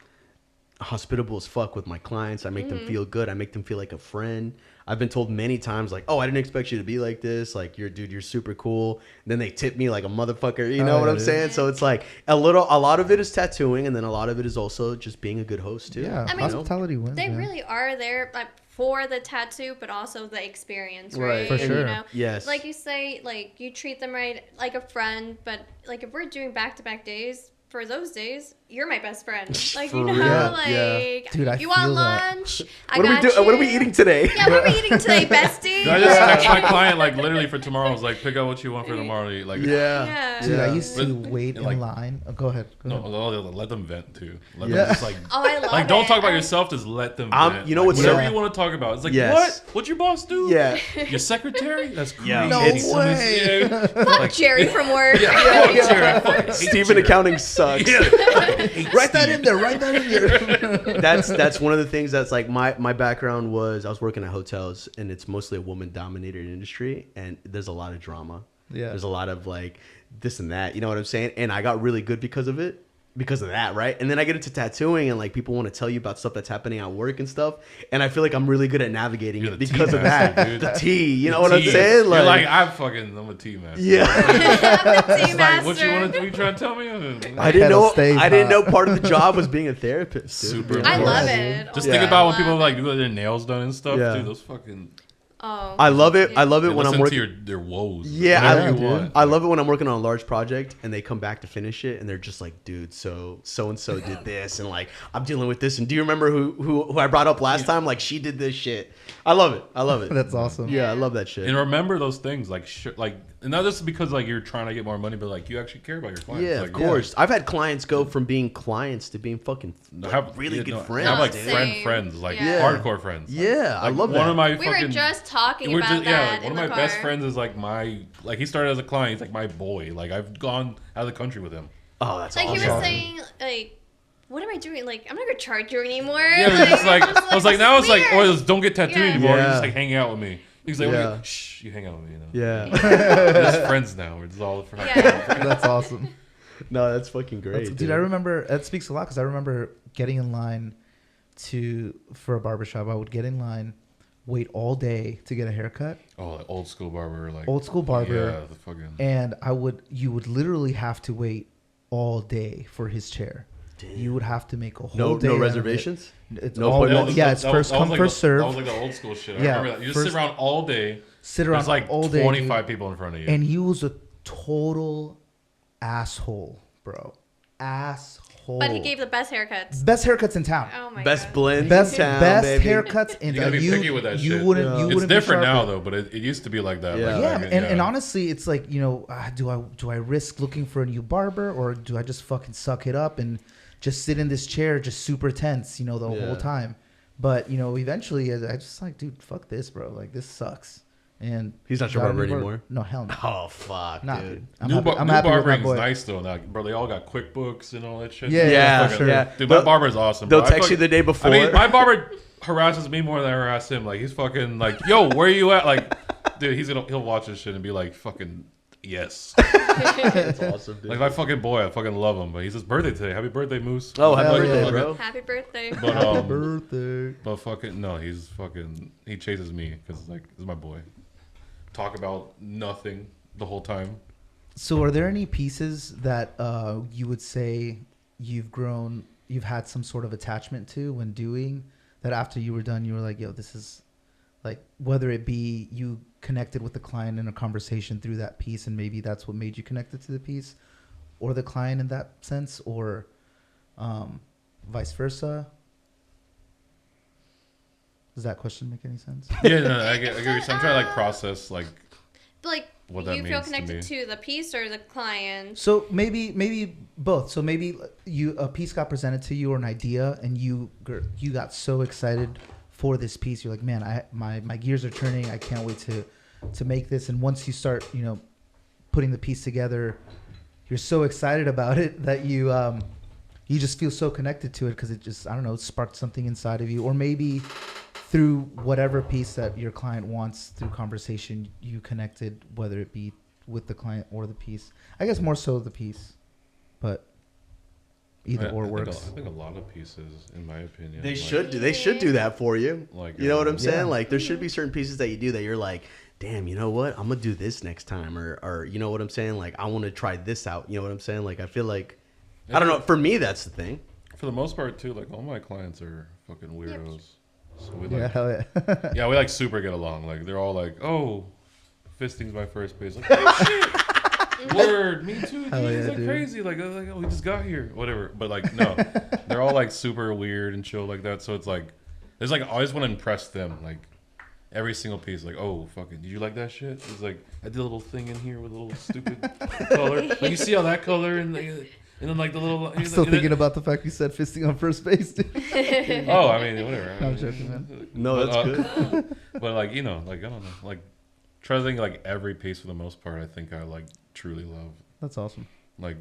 hospitable as fuck with my clients. I make them feel good. I make them feel like a friend. I've been told many times like, "Oh, I didn't expect you to be like this. Like, you're super cool." And then they tip me like a motherfucker. You know what I'm saying? So it's like a lot of it is tattooing, and then a lot of it is also just being a good host too. Yeah, I mean, hospitality wins. They man. really are there like for the tattoo, but also the experience, Right. right? For And, sure. You know, Yes. like you say, like you treat them right, like a friend. But like if we're doing back-to-back days, for those days, you're my best friend. Like, For you know, real? like, Yeah. Dude, I you want feel that. lunch? What are we eating today? Yeah, what are we eating today, bestie? I just text my client like literally for tomorrow. I was like, pick out what you want for tomorrow. Like, Yeah. Dude, I Yeah. used to wait in like- line. Oh, go ahead. Go no, ahead. let them vent too. Let Yeah. them just like. Oh, I love Like, it. don't talk about yourself. Just let them. Vent. You know like, what's whatever so- you want to talk about. It's like, Yes. what? What's your boss do? Yeah. Your secretary? That's crazy. Yeah. No It's- way. Fuck Jerry from work. Steven accounting sucks. Write that in there. Write that in there. That's one of the things that's like my background was I was working at hotels and it's mostly a woman dominated industry and there's a lot of drama. Yeah. There's a lot of like this and that, you know what I'm saying? And I got really good because of it. Because of that, right? And then I get into tattooing and like people want to tell you about stuff that's happening at work and stuff. And I feel like I'm really good at navigating You're it the because tea of master, that. dude. The tea, you know The what I'm tea. saying? You're like, I'm a tea master. yeah. I'm a team Like, what you master. want to? What you trying to tell me? I didn't Kettle know. stays I didn't know hot. part of the job was being a therapist. Dude. Super. I love Yeah, it. Just Oh, think I about when love people it. like do their nails done and stuff. Yeah. Dude, those fucking. Oh. I love it. I love it They when I'm listen working. to their woes. Yeah, Whatever I- you dude. want. I love it when I'm working on a large project and they come back to finish it and they're just like, dude, so and so did this and like I'm dealing with this and do you remember who I brought up last time? Like she did this shit. I love it. I love it. That's awesome. Yeah, I love that shit. And remember those things, like, and not just because like you're trying to get more money, but like you actually care about your clients. Yeah, like, of course. I've had clients go from being clients to being fucking like, really good friends. Have like Same. friends, like Yeah. hardcore friends. Yeah, I Like, love one that. of my We were fucking. just talking we're about just- that like, one in of the my car. best friends is like he's started as a client. He's like my boy. Like I've gone out of the country with him. Oh, that's Like awesome. he was saying, like, what am I doing? Like, I'm not gonna charge you anymore. Yeah, it's just like I was like, now it's like, weird. oh, just don't get tattooed Yeah. anymore. You're Yeah. just like hanging out with me. He's like, Yeah. okay, shh, you hang out with me. You know? Yeah. We're just friends now. We're just all friends. Yeah. That's awesome. No, that's fucking great. Dude, I remember that speaks a lot because I remember getting in line for a barbershop. I would get in line, wait all day to get a haircut. Oh, like old school barber, like Old school barber. Yeah, the fucking. And you would literally have to wait all day for his chair. Damn. You would have to make a whole day. No out of it. reservations? It's No all appointments? yeah. It's first come, like first serve. That was like the old school shit. I Yeah, remember that. You just first- sit around all day. Sit around There's like all day, 25 people in front of you. and he was a total asshole, bro. Asshole. But he gave the best haircuts. best haircuts in town. Oh my Best god. blend Best in town, best baby. haircuts in You gotta be you, picky with that you shit. wouldn't. Yeah. You It's wouldn't different be now sharper. though, but it used to be like that. Yeah. Like, Yeah, back and, in- and honestly, it's like, you know, do I risk looking for a new barber, or do I just fucking suck it up and just sit in this chair just super tense, you know, the Yeah. whole time? But you know, eventually, I just like, dude, fuck this, bro. Like this sucks. And He's not your got a barber new anymore? No, hell no. Oh, fuck, Nah, dude. dude. I'm New, happy, I'm new happy with my barbering's boy. nice though. Now, bro, they all got QuickBooks and all that shit. Yeah, Yeah, for sure. yeah. Dude, my barber's awesome. They'll bro. text you the day before. I mean, my barber harasses me more than I harass him. Like he's fucking like, yo, where you at? Like, dude, he'll watch this shit and be like, fucking yes. That's awesome, dude. Like my fucking boy, I fucking love him. But he's his birthday today. Happy birthday, Moose. Oh, happy Hell birthday, yeah. bro. Happy birthday. But Happy birthday. but fucking no, he chases me because like this is my boy. Talk about nothing the whole time. So, are there any pieces that you would say you've had some sort of attachment to when doing that? After you were done, you were like, "Yo, this is like," whether it be you connected with the client in a conversation through that piece, and maybe that's what made you connected to the piece, or the client in that sense, or vice versa. Does that question make any sense? Yeah, no, I get what you're saying. I'm trying to like process like Like, what that you feel means to connected me. to the piece or the client? So maybe both. So maybe a piece got presented to you or an idea, and you got so excited for this piece. You're like, man, my gears are turning. I can't wait to make this. And once you start, you know, putting the piece together, you're so excited about it that you just feel so connected to it because it just, I don't know, sparked something inside of you, or maybe through whatever piece that your client wants through conversation, you connected, whether it be with the client or the piece. I guess more so the piece, but either or works. I think a lot of pieces, in my opinion, They like, should do that for you. Like, you know what I'm saying? Yeah. Like there should be certain pieces that you do that you're like, damn, you know what? I'm gonna do this next time, or you know what I'm saying? Like I want to try this out. You know what I'm saying? Like I feel like, I don't know. For me, that's the thing. For the most part, too, like all my clients are fucking weirdos. So we Yeah, like, hell yeah. yeah, we like super get along. Like they're all like, oh, fisting's my first base. Like, oh, shit. Word, me too. Hell Dude, yeah, it's like dude. crazy. Like, I was like, oh, we just got here, whatever. But like, no, they're all like super weird and chill like that. So it's like I always want to impress them. Like every single piece, like, oh, fucking, did you like that shit? It's like I did a little thing in here with a little stupid color. Like you see all that color and then like the little. I'm still thinking about the fact you said fisting on first base. Dude. Oh, I mean, whatever. I'm joking, man. No, that's good. But like, you know, like I don't know, like try to think like every piece for the most part. I think I like truly love. That's awesome. Like,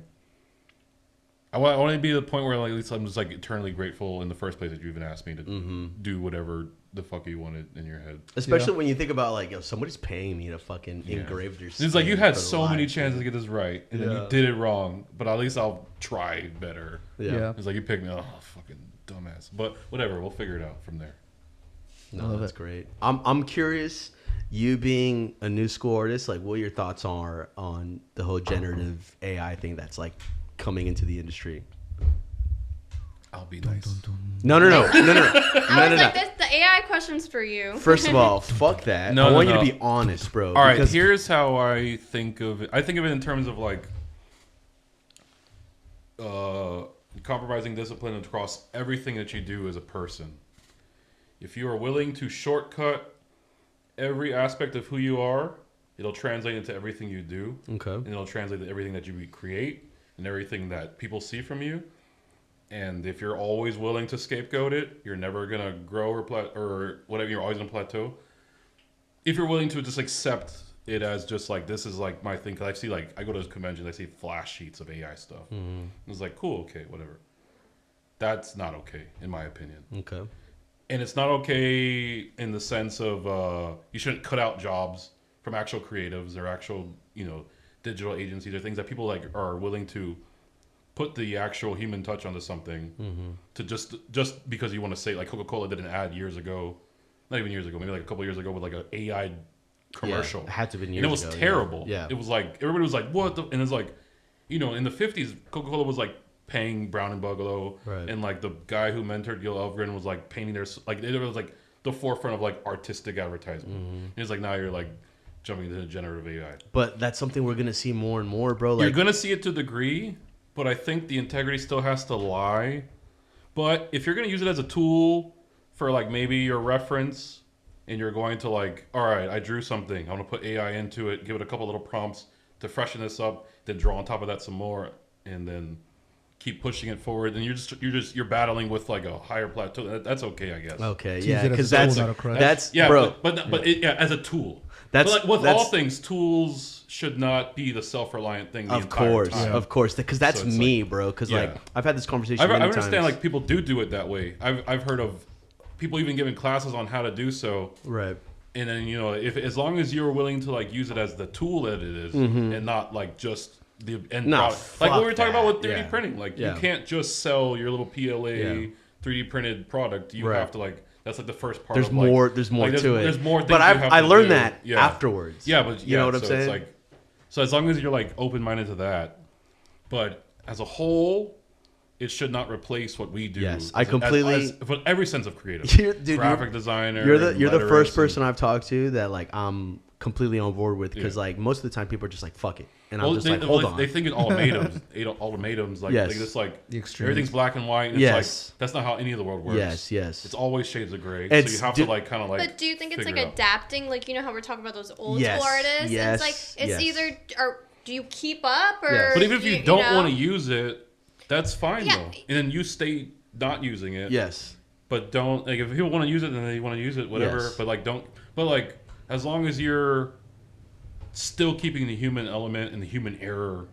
I want to be to the point where like at least I'm just like eternally grateful in the first place that you even asked me to do whatever the fuck you wanted in your head. Especially when you think about like, yo, somebody's paying me to fucking engrave your skin. It's like you had for so many life, chances dude. to get this right, and then you did it wrong. But at least I'll try better. Yeah. It's like you picked me, oh fucking dumbass. But whatever, we'll figure it out from there. No, that's great. I'm curious, you being a new school artist, like what your thoughts are on the whole generative AI thing that's like coming into the industry. I'll be nice. No. I was like, the AI question's for you. First of all, fuck that. I want you to be honest, bro. All right, here's how I think of it. I think of it in terms of like compromising discipline across everything that you do as a person. If you are willing to shortcut every aspect of who you are, it'll translate into everything you do. Okay. And it'll translate to everything that you create and everything that people see from you. And if you're always willing to scapegoat it, you're never gonna grow or whatever. You're always gonna plateau. If you're willing to just accept it as just like this is like my thing, because I see like I go to conventions, I see flash sheets of AI stuff. It's like cool, okay, whatever. That's not okay in my opinion. Okay. And it's not okay in the sense of you shouldn't cut out jobs from actual creatives or actual digital agencies or things that people like are willing to put the actual human touch onto something to just because you want to say like Coca-Cola did an ad years ago, not even years ago, maybe like a couple years ago with like an AI commercial. Yeah, it had to have been years ago. And it was terrible. Yeah. It was like everybody was like, "What?" And it's like, in the 50s, Coca-Cola was like paying Brown and Bugalow, right. And like the guy who mentored Gil Elfgren was like painting their like it was like the forefront of like artistic advertisement. And it's like now you're like jumping into generative AI. But that's something we're gonna see more and more, bro. Like, you're gonna see it to a degree. But I think the integrity still has to lie. But if you're going to use it as a tool for like maybe your reference and you're going to like, all right, I drew something. I'm going to put AI into it, give it a couple little prompts to freshen this up, then draw on top of that some more and then keep pushing it forward. And you're battling with like a higher plateau. That's okay, I guess. Okay, To yeah, use it because as a tool, not a crutch. that's yeah, bro. But as a tool. That's but like with all things, tools should not be the self-reliant thing. Of course, because that's So it's me, like, bro. Because yeah. like I've had this conversation. I many understand times. like people do it that way. I've heard of people even giving classes on how to do so. Right. And then if as long as you're willing to like use it as the tool that it is, and not like just the end product. Like what we were talking about with 3D printing. Like you can't just sell your little PLA 3D printed product. You have to like. That's like the first part. There's more to it. There's more things. But I learned that Yeah. afterwards. Yeah, but you know what I'm so saying? It's like, so as long as you're like open minded to that, but as a whole, it should not replace what we do. Yes, I completely. For every sense of creative, Dude, graphic designer. You're the first person I've talked to that like I'm completely on board with because like most of the time people are just like fuck it, and I'm just like hold on. They think in ultimatums, like yes. they just like the extremes. everything's black and white. And yes, it's like that's not how any of the world works. Yes. It's always shades of gray. It's, so you have to like kind of like. But do you think it's like figure it out. adapting? Like how we're talking about those old Yes, school artists. yes, It's like yes. either or do you keep up or? Yes. But even if you don't know? want to use it, that's fine Yeah. though. And then you stay not using it. Yes. But don't like if people want to use it, then they want to use it, whatever. Yes. But like don't. But like as long as you're still keeping the human element and the human error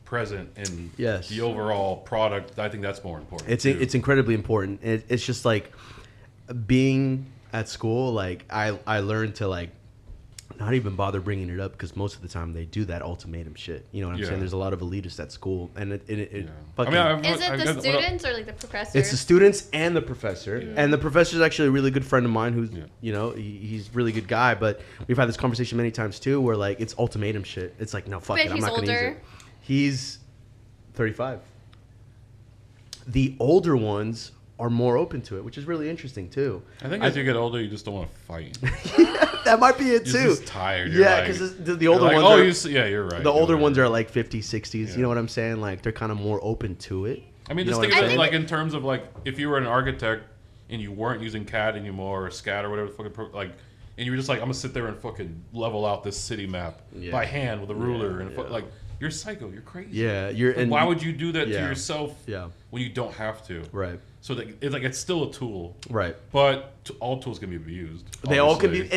present in the overall product, I think that's more important. It's incredibly important. It's just like being at school. Like I learned to like not even bother bringing it up because most of the time they do that ultimatum shit. You know what I'm saying? There's a lot of elitists at school, and it fucking. Is it the students or like the professors? It's the students and the professor, and the professor is actually a really good friend of mine. Who's he's a really good guy. But we've had this conversation many times too, where like it's ultimatum shit. It's like no fuck it, I'm not gonna use it. He's 35. The older ones are more open to it, which is really interesting too. I think as you get older, you just don't want to fight. That might be it too. You're just tired. Yeah, because the older ones. You're right. The older ones are like 50s, 60s. Yeah. You know what I'm saying? Like they're kind of more open to it. I mean, just think of it like in terms of like if you were an architect and you weren't using CAD anymore or SCAD or whatever the fucking like, and you were just like, I'm gonna sit there and fucking level out this city map by hand with a ruler and like. You're psycho. You're crazy. Yeah, and why would you do that to yourself? When you don't have to. Right. So it's still a tool. Right. But all tools can be abused. They all can be,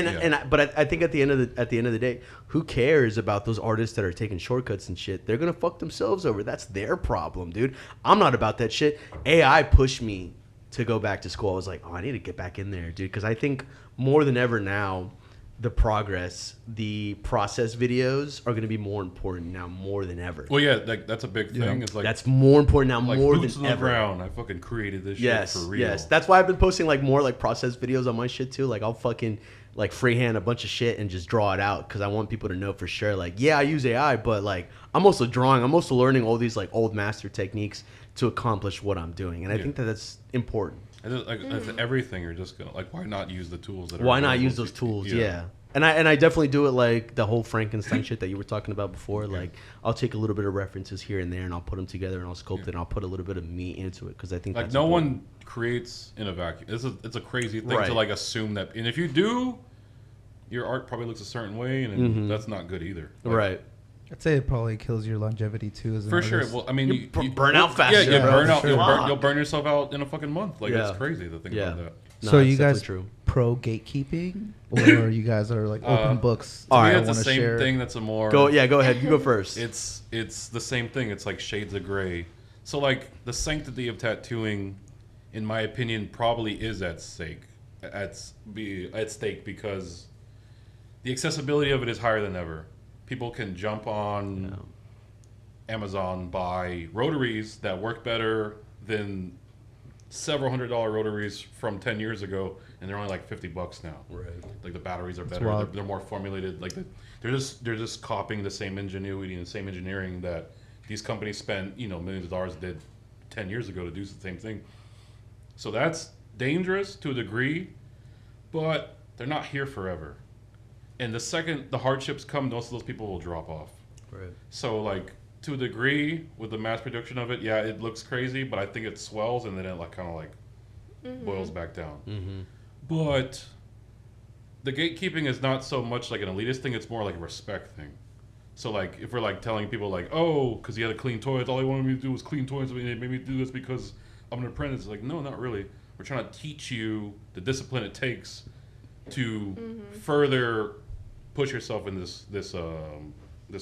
but I think at the end of the day, who cares about those artists that are taking shortcuts and shit? They're gonna fuck themselves over. That's their problem, dude. I'm not about that shit. AI pushed me to go back to school. I was like, I need to get back in there, dude, because I think more than ever now. The process videos are going to be more important now more than ever. Well, yeah, like that's a big thing. It's like that's more important now like more boots than on the ever. Ground. I fucking created this shit for real. Yes, that's why I've been posting like more like process videos on my shit too. Like I'll fucking like freehand a bunch of shit and just draw it out because I want people to know for sure. Like yeah, I use AI, but like I'm also drawing. I'm also learning all these like old master techniques to accomplish what I'm doing, and I think that that's important. As everything, you're just gonna like, why not use the tools that are why not use those tools? Yeah. And I definitely do it like the whole Frankenstein shit that you were talking about before. Like I'll take a little bit of references here and there, and I'll put them together, and I'll sculpt it, and I'll put a little bit of me into it because I think like that's no important. one creates in a vacuum. It's a crazy thing to like assume that, and if you do, your art probably looks a certain way, and that's not good either. Like, right. I'd say it probably kills your longevity too. As an for sure. artist. Well, I mean, you burn out faster. Yeah, you burn out. Sure. You'll burn yourself out in a fucking month. Like that's crazy to think about that. So you guys pro gatekeeping, or you guys are like open books? To me, it's the same thing. That's a more go ahead. You go first. It's the same thing. It's like shades of gray. So like the sanctity of tattooing, in my opinion, probably is at stake because the accessibility of it is higher than ever. People can jump on Amazon, buy rotaries that work better than several $100 rotaries from 10 years ago, and they're only like $50 now. Right. Like the batteries are better. They're more formulated. Like they're just copying the same ingenuity and the same engineering that these companies spent millions of dollars did 10 years ago to do the same thing. So that's dangerous to a degree, but they're not here forever. And the second the hardships come, most of those people will drop off. Right. So like to a degree with the mass production of it, it looks crazy, but I think it swells and then it like kind of like boils back down. Mm-hmm. But the gatekeeping is not so much like an elitist thing; it's more like a respect thing. So like if we're like telling people like, oh, because he had to clean toilets, all he wanted me to do was clean toilets, and they made me do this because I'm an apprentice. Like no, not really. We're trying to teach you the discipline it takes to further push yourself in this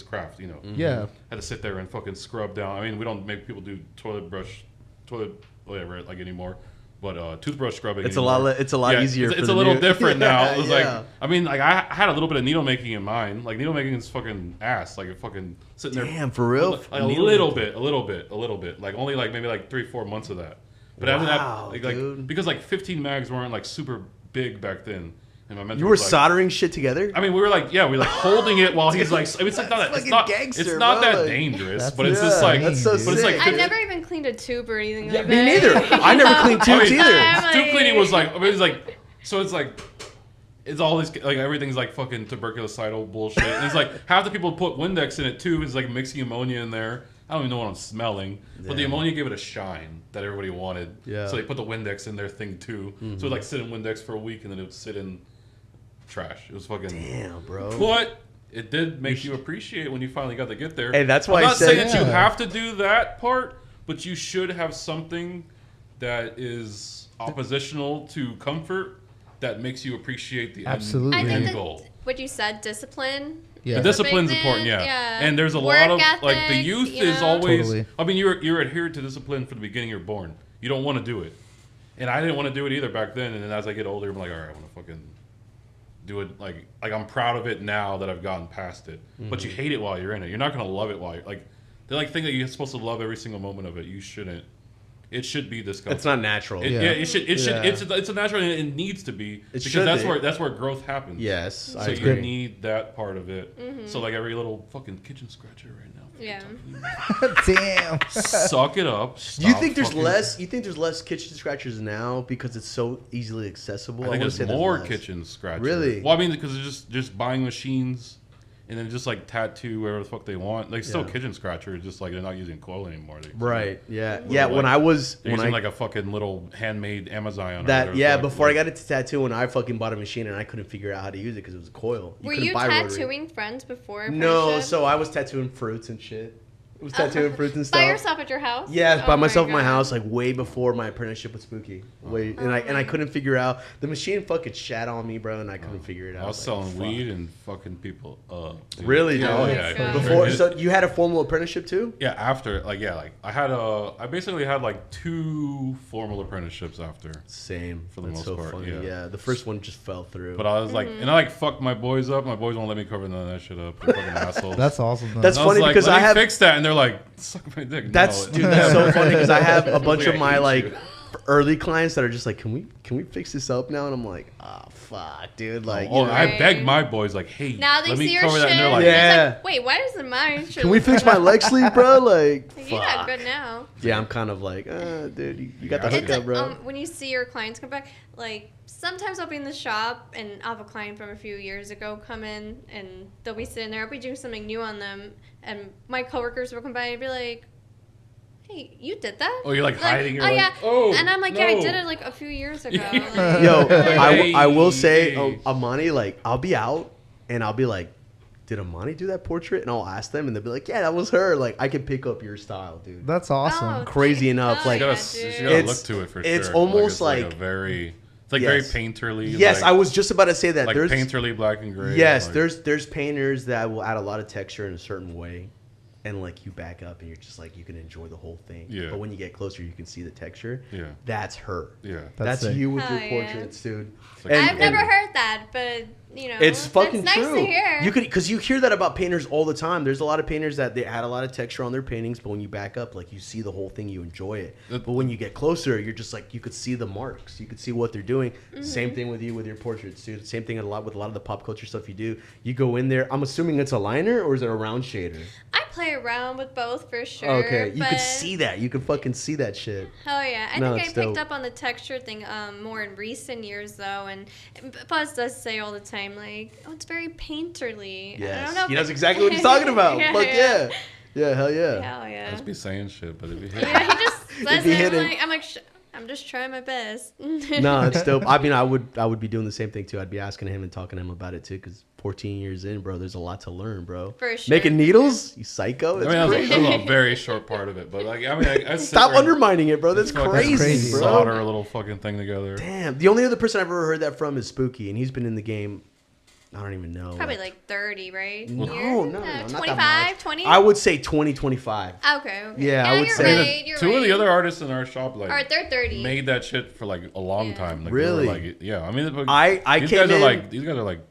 craft, Yeah. Had to sit there and fucking scrub down. I mean, we don't make people do whatever like anymore, but toothbrush scrubbing. It's anymore. It's a lot easier. It's a little different now. It was like, I mean, like I had a little bit of needle making in mind. Like needle making is fucking ass. Like fucking sitting there. Damn, for real. Like, a little bit. Like only like maybe like 3-4 months of that. But after that, like because like 15 mags weren't like super big back then. And my mentor you were soldering shit together? I mean, we were like holding it while he's like, it's like it's not that dangerous, but it's just like, that's so sick. It's like, I've never even cleaned a tube or anything like that. Me neither. I never cleaned tubes either. Tube cleaning was like, I mean, it's like, so it's like, it's all this, like everything's like fucking tuberculocidal bullshit. And it's like half the people put Windex in it too. It's like mixing ammonia in there. I don't even know what I'm smelling, but the ammonia gave it a shine that everybody wanted. Yeah. So they put the Windex in their thing too. So it would like sit in Windex for a week and then it would sit in trash. It was fucking damn, bro. But it did make you appreciate when you finally got to get there. Hey, that's why I'm not saying that you have to do that part, but you should have something that is oppositional to comfort that makes you appreciate the end goal. What you said, discipline. Yeah. The discipline's important, yeah. And there's a lot of ethic, like the youth is always. Totally. I mean, you're adhered to discipline from the beginning you're born. You don't want to do it, and I didn't want to do it either back then. And then as I get older, I'm like, all right, I want to fucking do it. Like I'm proud of it now that I've gotten past it. But you hate it while you're in it. You're not gonna love it while you're like. They like think that you're supposed to love every single moment of it. You shouldn't. It should be discomfort. It's not natural. It should. It's a natural, and it needs to be because that's where growth happens. Yes. So you need that part of it. So like every little fucking kitchen scratcher right now. Yeah. Damn. Suck it up. You think there's less? You think there's less kitchen scratchers now because it's so easily accessible? I think it's more kitchen scratchers. Really? Well, I mean, because it's just buying machines. And then just like tattoo wherever the fuck they want. Like still kitchen scratcher, just like they're not using coil anymore. Right. Yeah. Yeah. When I was using like a fucking little handmade Amazon. Before I got into tattooing, I fucking bought a machine and I couldn't figure out how to use it because it was a coil. Were you tattooing friends before? No. So I was tattooing fruits and shit. I was tattooing fruits and stuff. By yourself at your house? Yeah, by myself at my house, like way before my apprenticeship with Spooky. And I couldn't figure out the machine fucking shat on me, bro, and I couldn't figure it out. I was selling weed and fucking people up. Really, dude? Oh yeah. Before, so you had a formal apprenticeship too? Yeah, after I basically had like 2 formal apprenticeships after. Same for the most part. Funny. Yeah, the first one just fell through. But I was like, and I like fucked my boys up. My boys won't let me cover none of that shit up. They're fucking assholes. That's awesome. Though. That's funny because I have fixed that, and they're like, suck my dick. That's so funny because I have a bunch of my like early clients that are just like, can we fix this up now? And I'm like, oh fuck, dude. Like, I begged my boys like, hey, now they let see me your cover shit. that, and they're like, like, wait, why isn't mine? Can we fix my leg sleeve, bro? Like, you're not good now. Yeah, I'm kind of like, dude, you got the hookup, bro. When you see your clients come back, like sometimes I'll be in the shop and I'll have a client from a few years ago come in and they'll be sitting there. I'll be doing something new on them, and my coworkers will come by and be like, hey, you did that? Oh, you're like hiding. You're yeah. And I'm like, yeah, I did it like a few years ago. Like, Yo, I will say, Ammany, like, I'll be out and I'll be like, did Ammany do that portrait? And I'll ask them and they'll be like, yeah, that was her. Like, I can pick up your style, dude. That's awesome. Oh, crazy enough. Like, you gotta look to it for sure. It's almost like a very... It's like very painterly. Yes, I was just about to say that. Like there's painterly black and gray. Yes, there's painters that will add a lot of texture in a certain way. And like you back up and you're just like you can enjoy the whole thing. Yeah. But when you get closer, you can see the texture. Yeah. That's her. Yeah. That's you with your portraits, dude. Like, I've never heard that, but you know, it's fucking nice true. To hear. You could because you hear that about painters all the time. There's a lot of painters that they add a lot of texture on their paintings, but when you back up, like you see the whole thing, you enjoy it. But when you get closer, you're just like you could see the marks. You could see what they're doing. Mm-hmm. Same thing with you with your portraits, dude. Same thing with a lot of the pop culture stuff you do. You go in there. I'm assuming it's a liner or is it a round shader? I play around with both for sure. Okay, you could see that. You could fucking see that shit. Oh yeah, I think I picked up on the texture thing more in recent years though, and Buzz does say all the time like, "Oh, it's very painterly." Yes, I don't know he knows exactly what he's talking about. Fuck yeah, hell yeah. Hell yeah. Let's be saying shit, but if you hit he just says it. I'm like, I'm just trying my best. No, it's dope. I mean, I would be doing the same thing too. I'd be asking him and talking to him about it too, because 14 years in, bro, there's a lot to learn, bro. For sure. Making needles, you psycho. That's crazy. That was a very short part of it, but like, I mean, I stop undermining it, bro. That's crazy, bro. Solder a little fucking thing together. Damn. The only other person I've ever heard that from is Spooky, and he's been in the game. I don't even know. Probably like 30, right? No, not 25, that much. 20? I would say 20, 25. Okay. Yeah, I would say. You're two of the other artists in our shop, like, alright, they're 30. Made that shit for like a long time. Like, really? Like, yeah, I mean, these guys are like,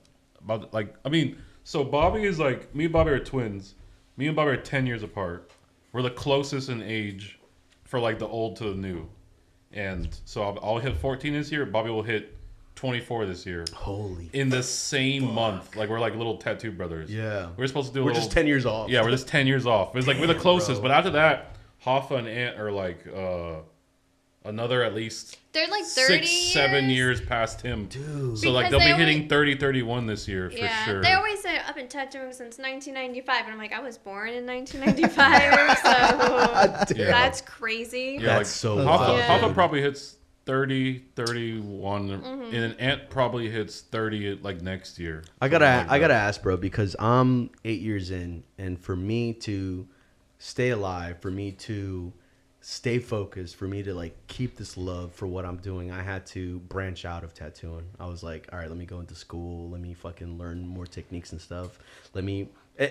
about like, I mean, so Bobby is like, me and Bobby are twins. Me and Bobby are 10 years apart. We're the closest in age for like the old to the new. And so I'll hit 14 this year. Bobby will hit 24 this year. Holy. In the same month. Like, we're like little tattoo brothers. Yeah. We're supposed to do We're just 10 years off. Yeah, we're just 10 years off. It's like we're the closest. Bro. But after that, Hoffa and Ant are like another at least they're like 30 6-7 years past him. Dude. So like they'll be hitting 30-31 this year for sure. They always say I've been tattooing since 1995, and I'm like, I was born in 1995, so that's crazy. Yeah, that's like, so Hoffa probably hits 30, 31, and an Ant probably hits 30 like next year. I gotta ask, bro, because I'm 8 years in, and for me to stay alive, for me to stay focused, for me to like keep this love for what I'm doing, I had to branch out of tattooing. I was like, all right, let me go into school, let me fucking learn more techniques and stuff.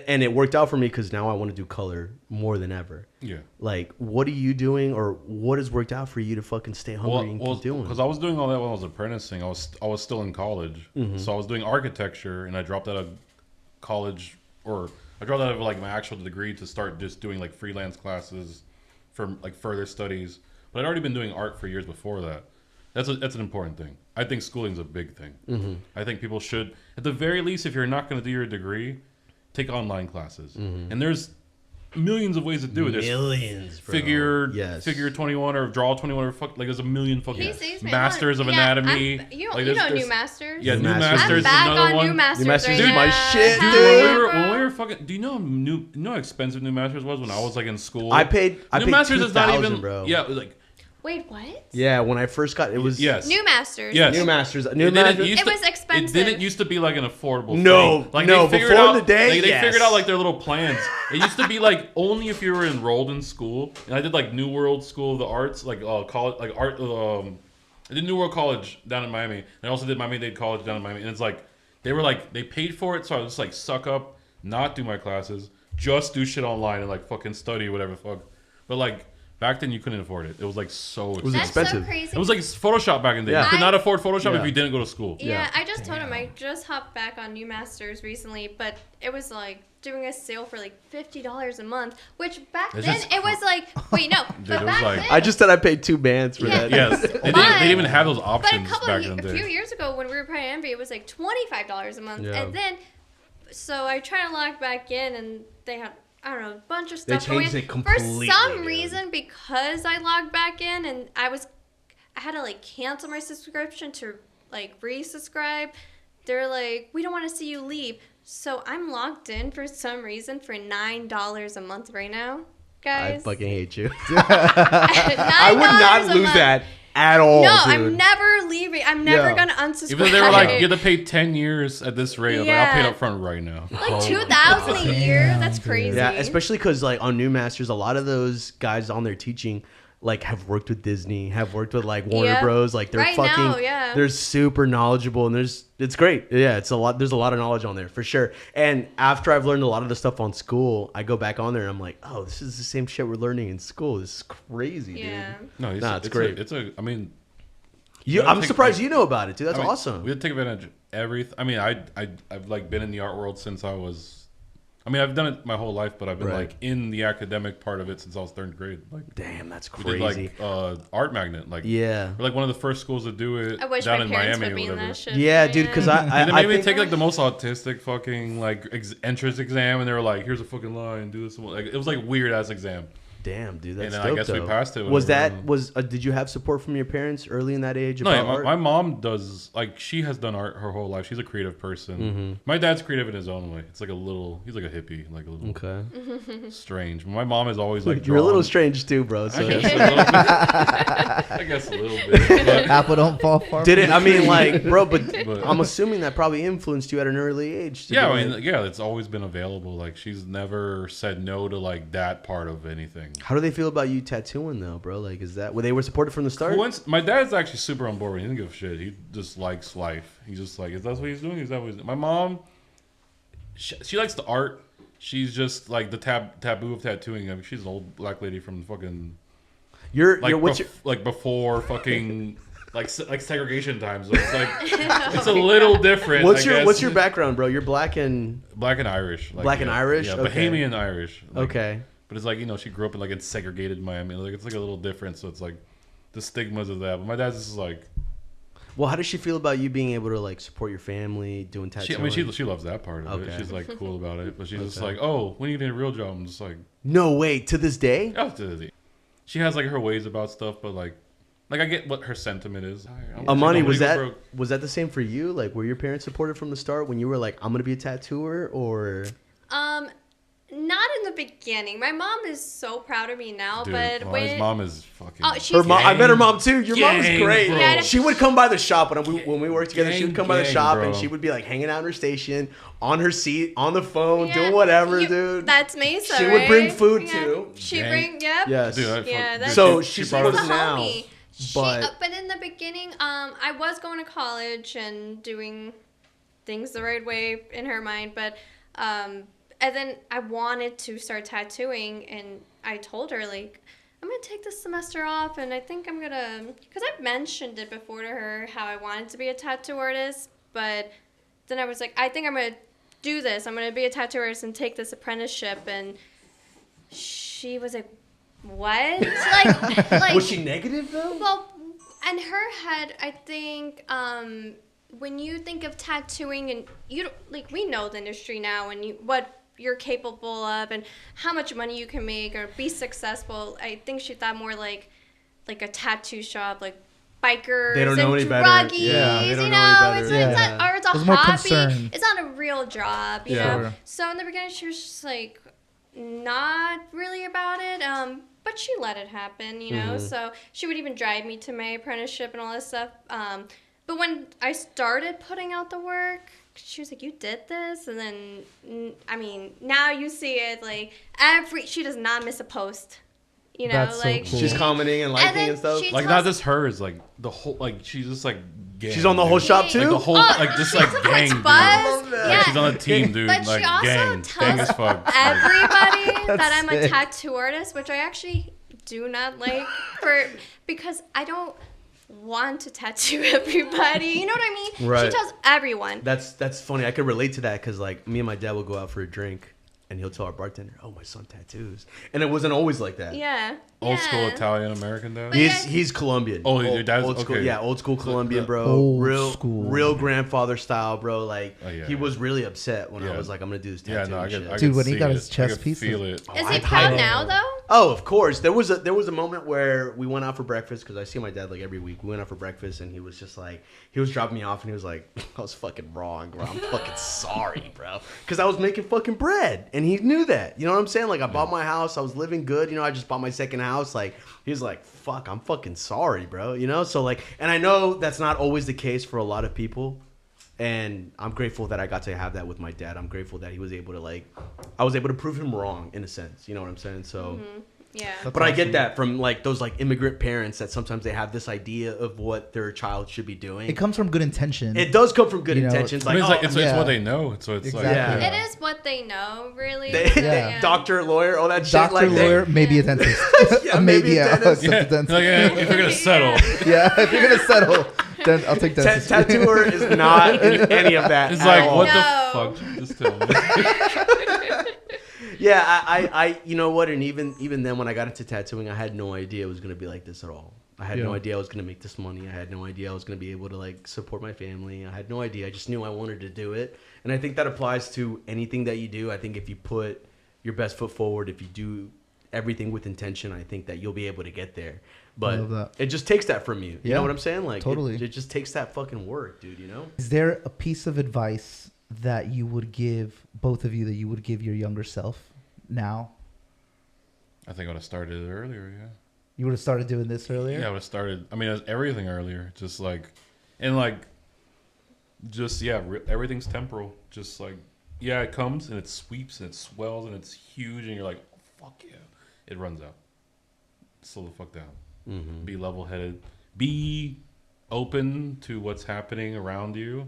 And it worked out for me because now I want to do color more than ever. Yeah. Like, what are you doing, or what has worked out for you to fucking stay hungry and keep doing? Because I was doing all that when I was apprenticing. I was still in college, so I was doing architecture, and I dropped out of college, or I dropped out of like my actual degree to start just doing like freelance classes for like further studies. But I'd already been doing art for years before that. That's an important thing. I think schooling's a big thing. I think people should, at the very least, if you're not going to do your degree, take online classes. And there's millions of ways to do it. There's millions, bro. Figure 21 or draw 21 or like there's a million fucking masters of yeah, anatomy. You like, know New Masters? Yeah, New Masters is I'm another back one. on New Masters. New Masters right is my now. shit, Dude, dude. when we were fucking, do you know how expensive New Masters was when I was like in school? I paid New Masters 2,000, is not even, bro. yeah, like. Wait, what? Yeah, when I first got it was New Masters. Yes. New Masters. It was expensive. It didn't used to be like an affordable No, thing. Like no, they figured before out, the day, they yes. figured out like their little plans. It used to be like only if you were enrolled in school. And I did like New World School of the Arts, like college, like art. I did New World College down in Miami. And I also did Miami-Dade College down in Miami. And it's like they paid for it, so I was just like suck up, not do my classes, just do shit online and like fucking study whatever the fuck. But like. Back then, you couldn't afford it. It was like so expensive. It was expensive. So crazy. It was like Photoshop back in the day. Yeah. You could not afford Photoshop Yeah. if you didn't go to school. Yeah, I just told him I just hopped back on New Masters recently, but it was like doing a sale for like $50 a month, which back It's then just it was like, wait, no, Dude, but it was back like- then. I just said I paid 2 bands for Yeah. that. Yes, they didn't even have those But options back in the a few day. years ago when we were playing Envy, it was like $25 a month, Yeah. and then so I tried to log back in, and they had. I don't know, a bunch of They stuff going changed on. it completely, For some dude. reason, because I logged back in and I had to like cancel my subscription to like resubscribe. They're like, we don't want to see you leave. So I'm logged in for some reason for $9 a month right now, I guys. fucking hate you. $9 I would not a lose month. that at all. No, dude. I'm never leaving. I'm never Yeah. gonna unsubscribe. Even though they were like, you have to pay 10 years at this rate. I'm like, I'll pay it Yeah. up front right now. like $2,000 a year. Damn, That's dude. crazy. Yeah, especially because like on New Masters, a lot of those guys on there teaching like have worked with Disney, have worked with like Warner Yeah. Bros. Like they're Right fucking, now, yeah. they're super knowledgeable, and it's great. Yeah, it's a lot. There's a lot of knowledge on there for sure. And after I've learned a lot of the stuff on school, I go back on there and I'm like, oh, this is the same shit we're learning in school. This is crazy, Yeah. dude. No, It's great. I mean, I'm take- surprised you know about it, dude. That's I mean, awesome. We had to take advantage of everything. I mean, I've like been in the art world since I was. I mean, I've done it my whole life, but I've been Right. like in the academic part of it since I was 3rd grade. Like, Damn, that's we crazy. did like Art Magnet. Like, Yeah. we're like one of the first schools to do it I wish down my in parents Miami would be or in whatever. that shit. Yeah, dude, because I And they made me think take like the most autistic fucking like entrance exam, and they were like, "Here's a fucking line, do this." Like, it was like weird ass exam. damn, dude, that's And then I dope, guess we though. passed it Was whenever- did you have support from your parents early in that age? No, about yeah, art? my mom does like she has done art her whole life. She's a creative person. Mm-hmm. My dad's creative in his own way. It's like he's like a hippie, like a little Okay. strange. My mom is always like You're a little drawn. strange too, bro. So. I guess a little bit. I guess a little bit. But, Apple don't fall far. Did it? I mean, like, bro, but But- I'm assuming that probably influenced you at an early age. To yeah, be I mean, like- yeah, it's always been available. Like she's never said no to like that part of anything. How do they feel about you tattooing though, bro? Like, is that they were supported from the start? My dad's actually super on board. He doesn't give a shit. He just likes life. He's just like, is that what he's doing? Is that what he's doing? My mom, she likes the art. She's just like the taboo of tattooing. I mean, she's an old black lady from fucking You're like what's your like before fucking like segregation times. So it's like it's a little different. I guess. what's your background, bro? You're black and Black and Irish. Like, Black and Irish? Yeah, Okay. Bahamian Irish. Like, okay. But it's like, she grew up in like in segregated Miami. Like it's like a little different. So it's like the stigmas of that. But my dad's just like. Well, how does she feel about you being able to like support your family doing tattooing? She loves that part of it. Okay. She's like cool about it. But she's just Okay. like, oh, when are you getting a real job? I'm just like, No way. To this day? oh, she has like her ways about stuff, but like I get what her sentiment is. Ammany, Nobody was go that broke. the same for you? Like, were your parents supportive from the start when you were like, I'm gonna be a tattooer, or? Not in the beginning. My mom is so proud of me now, Dude, but his when mom is fucking. oh, she's Her mom, I met her mom too. Your mom was Gang, great. bro. Yeah, She would come by the shop when we worked together. She would come by the Gang, shop bro. and she would be like hanging out in her station, on her seat, on the phone, Yeah, doing whatever, you- dude. That's Mesa. She would bring right? food, Yeah. too. She Gang. bring yep. Yes. Dude, Yeah, that's So she she's brought She's supportive a us. now, homie. but But in the beginning, I was going to college and doing things the right way in her mind, but and then I wanted to start tattooing, and I told her like, I'm gonna take this semester off, and I think I'm gonna, because I've mentioned it before to her how I wanted to be a tattoo artist, but then I was like, I think I'm gonna do this. I'm gonna be a tattoo artist and take this apprenticeship, and she was like, what? like was she negative though? well, in her head, I think when you think of tattooing, and you don't, like, we know the industry now, and what you're capable of and how much money you can make or be successful. I think she thought more like a tattoo shop, like bikers they don't know and any better. druggies, Yeah, they don't you know know, any better. It's a more hobby. concerned. It's not a real job, you Yeah. know. Sure. So in the beginning, she was just like not really about it. But she let it happen, you know. So she would even drive me to my apprenticeship and all this stuff. But when I started putting out the work, she was like, "You did this," and then I mean, now you see it like she does not miss a post. You know, That's so like cool. She's commenting and liking then and stuff. she Like tells- not just hers, like the whole, like she's just like gang. She's on the whole shop too. Like the whole, like just she like supports gang. Dude. Buzz. Love that. Yeah. Like she's on a team, dude. But like she also gang tells as fuck. Like, everybody that That's I'm a sick. tattoo artist, which I actually do not like because I don't want to tattoo everybody. You know what I mean? Right. She tells everyone. That's funny. I can relate to that because like me and my dad will go out for a drink, and he'll tell our bartender, "Oh, my son tattoos," and it wasn't always like that. Yeah. old school Yeah. Italian American dad. But yeah, He's Colombian. Oh, your dad's- old school. okay. Yeah, old school Colombian, bro. Old real school. real grandfather style, bro. Like Oh, yeah, he yeah. was really upset when I Yeah. was like, "I'm gonna do this Yeah, tattoo." no, I and get, shit. I Dude, could when he see got it. his I chest could piece, feel it. Is I he proud know. now though? Oh, of course. There was a moment where we went out for breakfast because I see my dad like every week. We went out for breakfast and he was just like, he was dropping me off and he was like, "I was fucking wrong, bro. I'm fucking sorry, bro." Because I was making fucking bread and he knew that. You know what I'm saying? Like I bought my house. I was living good. You know, I just bought my second house. Like he was like, "Fuck, I'm fucking sorry, bro." You know? So like, and I know that's not always the case for a lot of people. And I'm grateful that I got to have that with my dad. I'm grateful that he was able to like, I was able to prove him wrong in a sense. You know what I'm saying? So, Yeah. but I get that from like those like immigrant parents that sometimes they have this idea of what their child should be doing. It comes from good intention. It does come from good You know, intentions. I mean, Like, it's oh, it's yeah. what they know. So it's Exactly. Yeah. It is what they know, really. they, Yeah. doctor, lawyer, all that shit. Doctor, like lawyer, maybe a dentist. Yeah, maybe a dentist. like, yeah, Except the dentist. like, yeah, if you're gonna settle, Yeah, if you're gonna settle, then I'll take dentist. Tattooer is not in any of that. it's at like all. what No. the fuck? Just tell me. Yeah, I, you know what? And even then, when I got into tattooing, I had no idea it was gonna be like this at all. I had no Yeah. idea I was gonna make this money. I had no idea I was gonna be able to like support my family. I had no idea. I just knew I wanted to do it, and I think that applies to anything that you do. I think if you put your best foot forward, if you do everything with intention, I think that you'll be able to get there. But love that. it just takes that from you. You Yeah, know what I'm saying? Like totally. it just takes that fucking work, dude. You know? Is there a piece of advice that you would give, both of you, that you would give your younger self now? I think I would have started it earlier. Yeah. You would have started doing this earlier? Yeah, I would have started. I mean, it was everything earlier. Just like, and like, just yeah, everything's temporal. Just like, yeah, it comes and it sweeps and it swells and it's huge and you're like, oh, fuck yeah, it runs out. Slow the fuck down. Mm-hmm. Be level-headed. Be open to what's happening around you,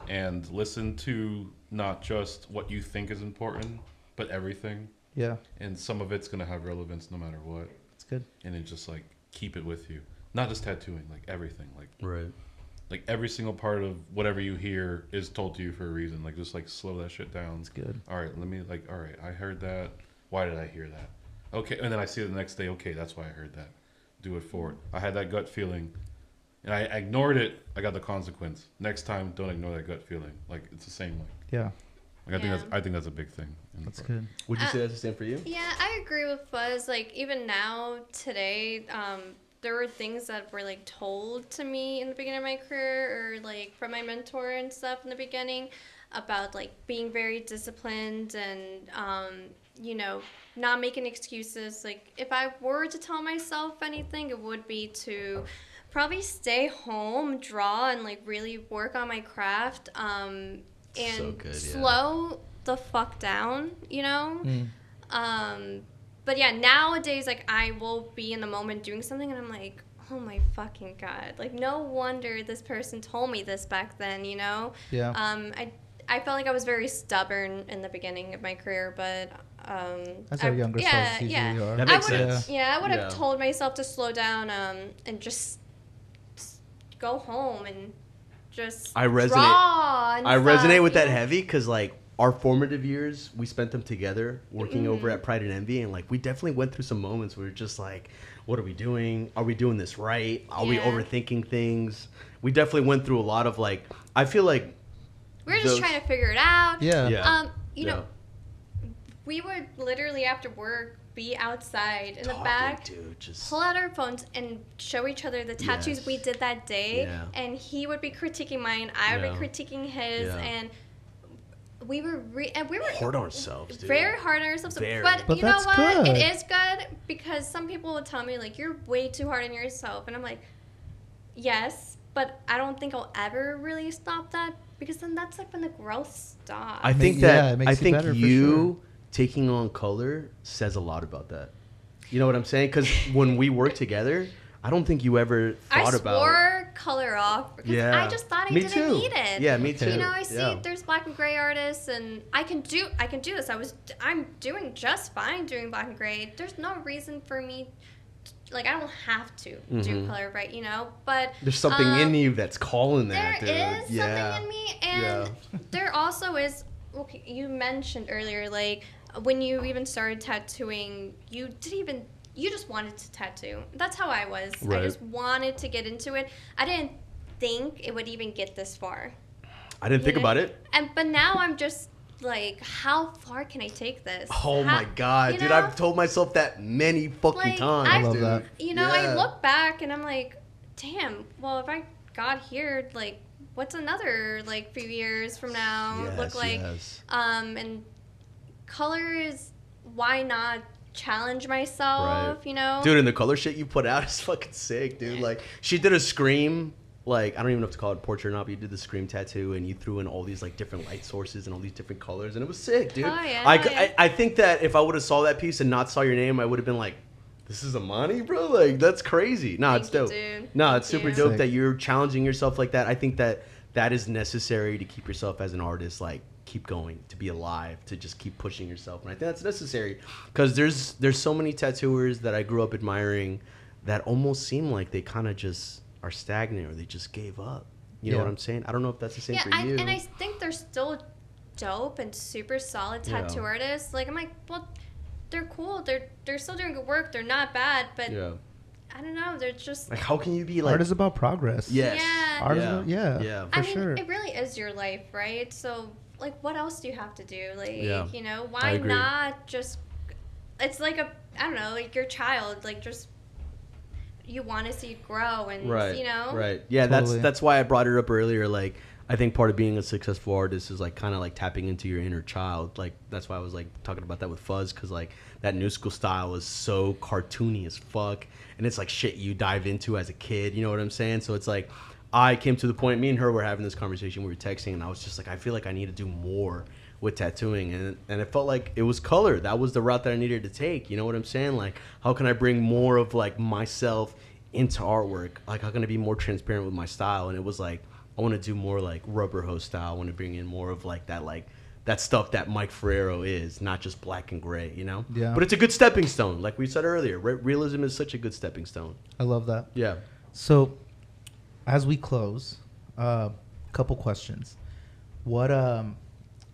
and listen to not just what you think is important, but everything. Yeah, And some of it's gonna have relevance no matter what. it's good. And then just like keep it with you. Not just tattooing, like everything. Right. Like every single part of whatever you hear is told to you for a reason. Like just like slow that shit down. It's good. All right, all right, I heard that. Why did I hear that? Okay, and then I see it the next day. Okay, that's why I heard that. Do it forward. I had that gut feeling, and I ignored it. I got the consequence. Next time, don't ignore that gut feeling. Like it's the same. Yeah, Like Yeah. I think that's a big thing. that's good. Would you say that's the same for you? Yeah, I agree with Fuzz. Like, even now, today, there were things that were, like, told to me in the beginning of my career or, like, from my mentor and stuff in the beginning about, like, being very disciplined and, you know, not making excuses. Like, if I were to tell myself anything, it would be to probably stay home, draw, and, like, really work on my craft, and So good, yeah. slow the fuck down, you know? But yeah, nowadays, like, I will be in the moment doing something and I'm like, oh my fucking God. Like, no wonder this person told me this back then, you know? Yeah. I felt like I was very stubborn in the beginning of my career, but That's our younger selves usually are. That makes sense. I would have Yeah. told myself to slow down and just go home and just I resonate. draw and I stuff, resonate with you that know? heavy because like our formative years, we spent them together working over at Pride and Envy, and like we definitely went through some moments where we're just like, what are we doing? Are we doing this right? Are we Yeah. overthinking things? We definitely went through a lot of like, I feel like We're just those- trying to figure it out. Yeah. Yeah. You know, we would literally after work be outside in the Talking, back, dude, just pull out our phones and show each other the tattoos Yes. we did that day. Yeah. And he would be critiquing mine, I would Yeah. be critiquing his, Yeah. and we were hard on ourselves, dude. very hard on ourselves. Very. But you know that's what? good. It is good because some people would tell me like you're way too hard on yourself, and I'm like, yes, but I don't think I'll ever really stop that because then that's like when the growth stops. I think Yeah, it that makes I you think better for you taking on color says a lot about that. You know what I'm saying? Because when we work together, I don't think you ever thought about. I swore color off because I just thought I Me didn't too. need it. Yeah, me too. You know, I see Yeah. there's black and gray artists, and I can do this. I'm doing just fine doing black and gray. There's no reason for me, like I don't have to do color, right? You know, but There's something in you that's calling that, dude. there is Yeah. something in me, and there also is. Okay, you mentioned earlier, like when you even started tattooing, you just wanted to tattoo. That's how I was. Right. I just wanted to get into it. I didn't think it would even get this far. I didn't think about it. But now I'm just like, how far can I take this? Oh my god, you dude! know? I've told myself that many fucking Like, times. I love dude. that. You know, Yeah. I look back and I'm like, damn. Well, if I got here, like, what's another like few years from now look like? Yes. And color is, why not challenge myself? Right. You know, Dude, and the color shit you put out is fucking sick, dude. Like, she did a Scream, like, I don't even know if to call it portrait or not, but you did the Scream tattoo, and you threw in all these, like, different light sources and all these different colors, and it was sick, dude. Oh, yeah, I think that if I would have saw that piece and not saw your name, I would have been like, this is Ammany, bro? Like, that's crazy. No, it's Thank dope. you, dude. No, Thank it's super you. dope Sick. that you're challenging yourself like that. I think that that is necessary to keep yourself as an artist, like, keep going, to be alive, to just keep pushing yourself. And I think that's necessary because there's so many tattooers that I grew up admiring that almost seem like they kind of just are stagnant or they just gave up. You know what I'm saying? I don't know if that's the same for you. And I think they're still dope and super solid tattoo artists. Like, I'm like, well, they're cool. They're still doing good work. They're not bad, but I don't know. They're just like, how can you be like? Art is about progress. Yes. Yeah. Art is Yeah. about, yeah. Yeah. For I mean, sure. it really is your life, right? So, like, what else do you have to do? Like, you know, I why agree. not just? It's like I don't know, like your child, like just you want to see it grow, and you know, Right. Yeah, Totally. that's why I brought it up earlier. Like, I think part of being a successful artist is like kind of like tapping into your inner child. Like, that's why I was like talking about that with Fuzz, because like that new school style is so cartoony as fuck, and it's like shit you dive into as a kid. You know what I'm saying? So it's like I came to the point. Me and her were having this conversation. We were texting, and I was just like, I feel like I need to do more with tattooing, and it felt like it was color. That was the route that I needed to take. You know what I'm saying? Like, how can I bring more of like myself into artwork? Like, how can I be more transparent with my style? And it was like, I want to do more like rubber hose style. I want to bring in more of like that stuff that Mike Forero is, not just black and gray, you know? Yeah. But it's a good stepping stone. Like we said earlier, realism is such a good stepping stone. I love that. Yeah. So, as we close, couple questions.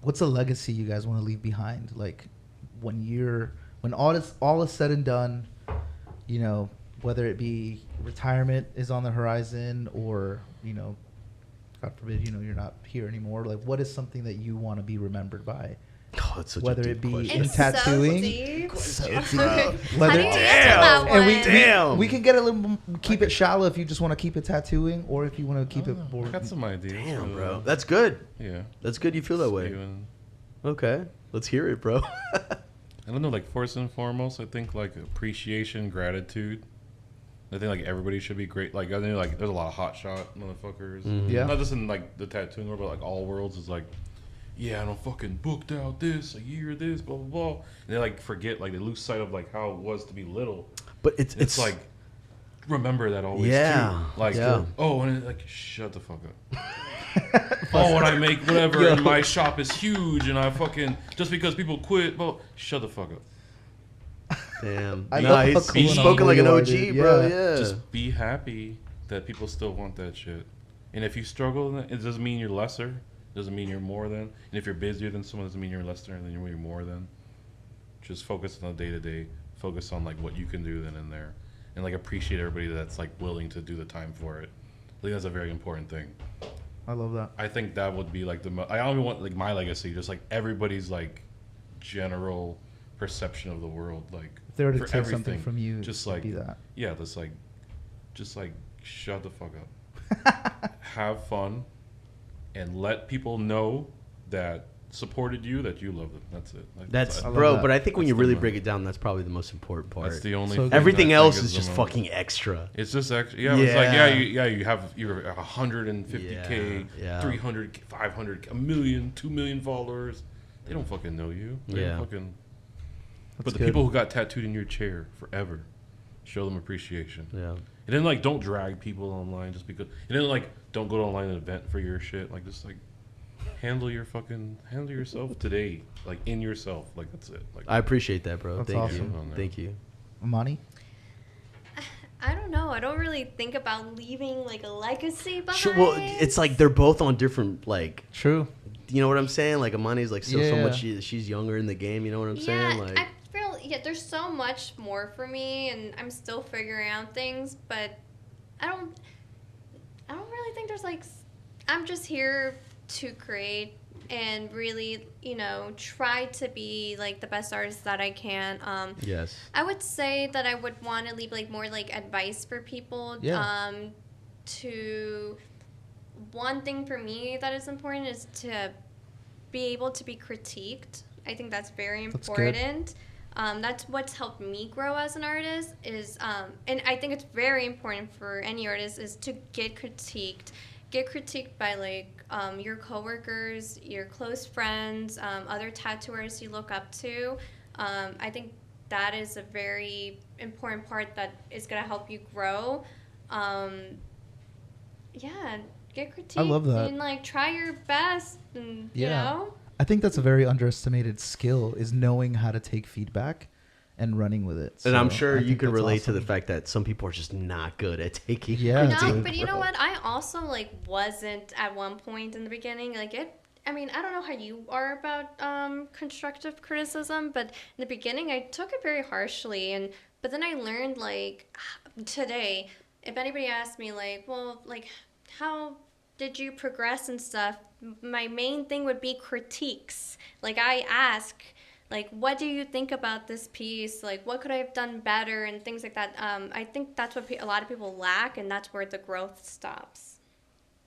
What's a legacy you guys want to leave behind? Like, when all is said and done, you know, whether it be retirement is on the horizon or, you know, God forbid, you know, you're not here anymore. Like, what is something that you want to be remembered by? Oh, that's such Whether a it deep be question. It's tattooing. so deep. Whether- How do you answer that and we one? damn. We can get a little, keep it shallow if you just want to keep it tattooing, or if you want to keep it more. I got some ideas. Damn, bro. That's good. Yeah. That's good you feel that way. Steven. Okay. Let's hear it, bro. I don't know, like, first and foremost, I think, like, appreciation, gratitude. I think, like, everybody should be great. Like, I think, like, there's a lot of hotshot motherfuckers. Yeah. Not just in, like, the tattooing world, but, like, all worlds is, like, yeah, I don't fucking booked out this, a year this, blah, blah, blah. And they, like, forget, like, they lose sight of, like, how it was to be little. But It's like, remember that always, Yeah. too. Like, Yeah. oh, and, like, shut the fuck up. Oh, and I make whatever, and my shop is huge, and I fucking, just because people quit, well, shut the fuck up. damn. I Nah, love how he's cool and spoken humble like an you are, OG, dude. bro. Yeah. Yeah. Just be happy that people still want that shit. And if you struggle, it doesn't mean you're lesser. It doesn't mean you're more than. And if you're busier than someone, it doesn't mean you're lesser than you're more than. Just focus on the day to day. Focus on like what you can do then and there, and like appreciate everybody that's like willing to do the time for it. I think that's a very important thing. I love that. I think that would be like I don't even want like my legacy. Just like everybody's like general perception of the world. Like, if they were to for take everything, something from you, just it'd like be that. yeah, that's like, just like shut the fuck up, have fun, and let people know that supported you, that you love them. That's it. Like, That's I bro, that. but I think when That's you the really most- break it down, that's probably the most important part. That's the only. So thing Everything I else think is just the fucking extra. It's just extra. Yeah, it's like Yeah. you're 150K, Yeah. 300, 500, a million, 2 million followers. They don't fucking know you. They Yeah. don't fucking. That's But the good. people who got tattooed in your chair forever, show them appreciation. Yeah. And then like don't drag people online just because. And then like don't go to online event for your shit. Like just like handle yourself today. Like in yourself. Like that's it. Like I appreciate that, bro. That's Thank awesome. you. Thank you. Ammany? I don't know. I don't really think about leaving like a legacy behind. Sure, well, it's like they're both on different like. True. You know what I'm saying? Like Amani's like still so Yeah. much. She's younger in the game. You know what I'm saying? Like I feel there's so much more for me, and I'm still figuring out things. But I don't really think there's like. I'm just here to create and really, try to be like the best artist that I can. yes. I would say that I would want to leave like more like advice for people. Yeah. To one thing for me that is important is to be able to be critiqued. I think that's very That's good. important. That's what's helped me grow as an artist is, and I think it's very important for any artist is to get critiqued. Get critiqued by like your coworkers, your close friends, other tattooers you look up to. I think that is a very important part that is going to help you grow. Get critiqued. I love that. And like try your best, and you know. I think that's a very underestimated skill is knowing how to take feedback and running with it. And I'm So sure I you think could that's relate to the awesome. fact that some people are just not good at taking. Yeah. No, critique, but you know bro. what? I also like wasn't at one point in the beginning. Like it. I mean, I don't know how you are about constructive criticism, but in the beginning, I took it very harshly, but then I learned like today, if anybody asked me like, well, like how did you progress and stuff, my main thing would be critiques. Like I ask, like, what do you think about this piece? Like, what could I have done better and things like that. I think that's what a lot of people lack, and that's where the growth stops.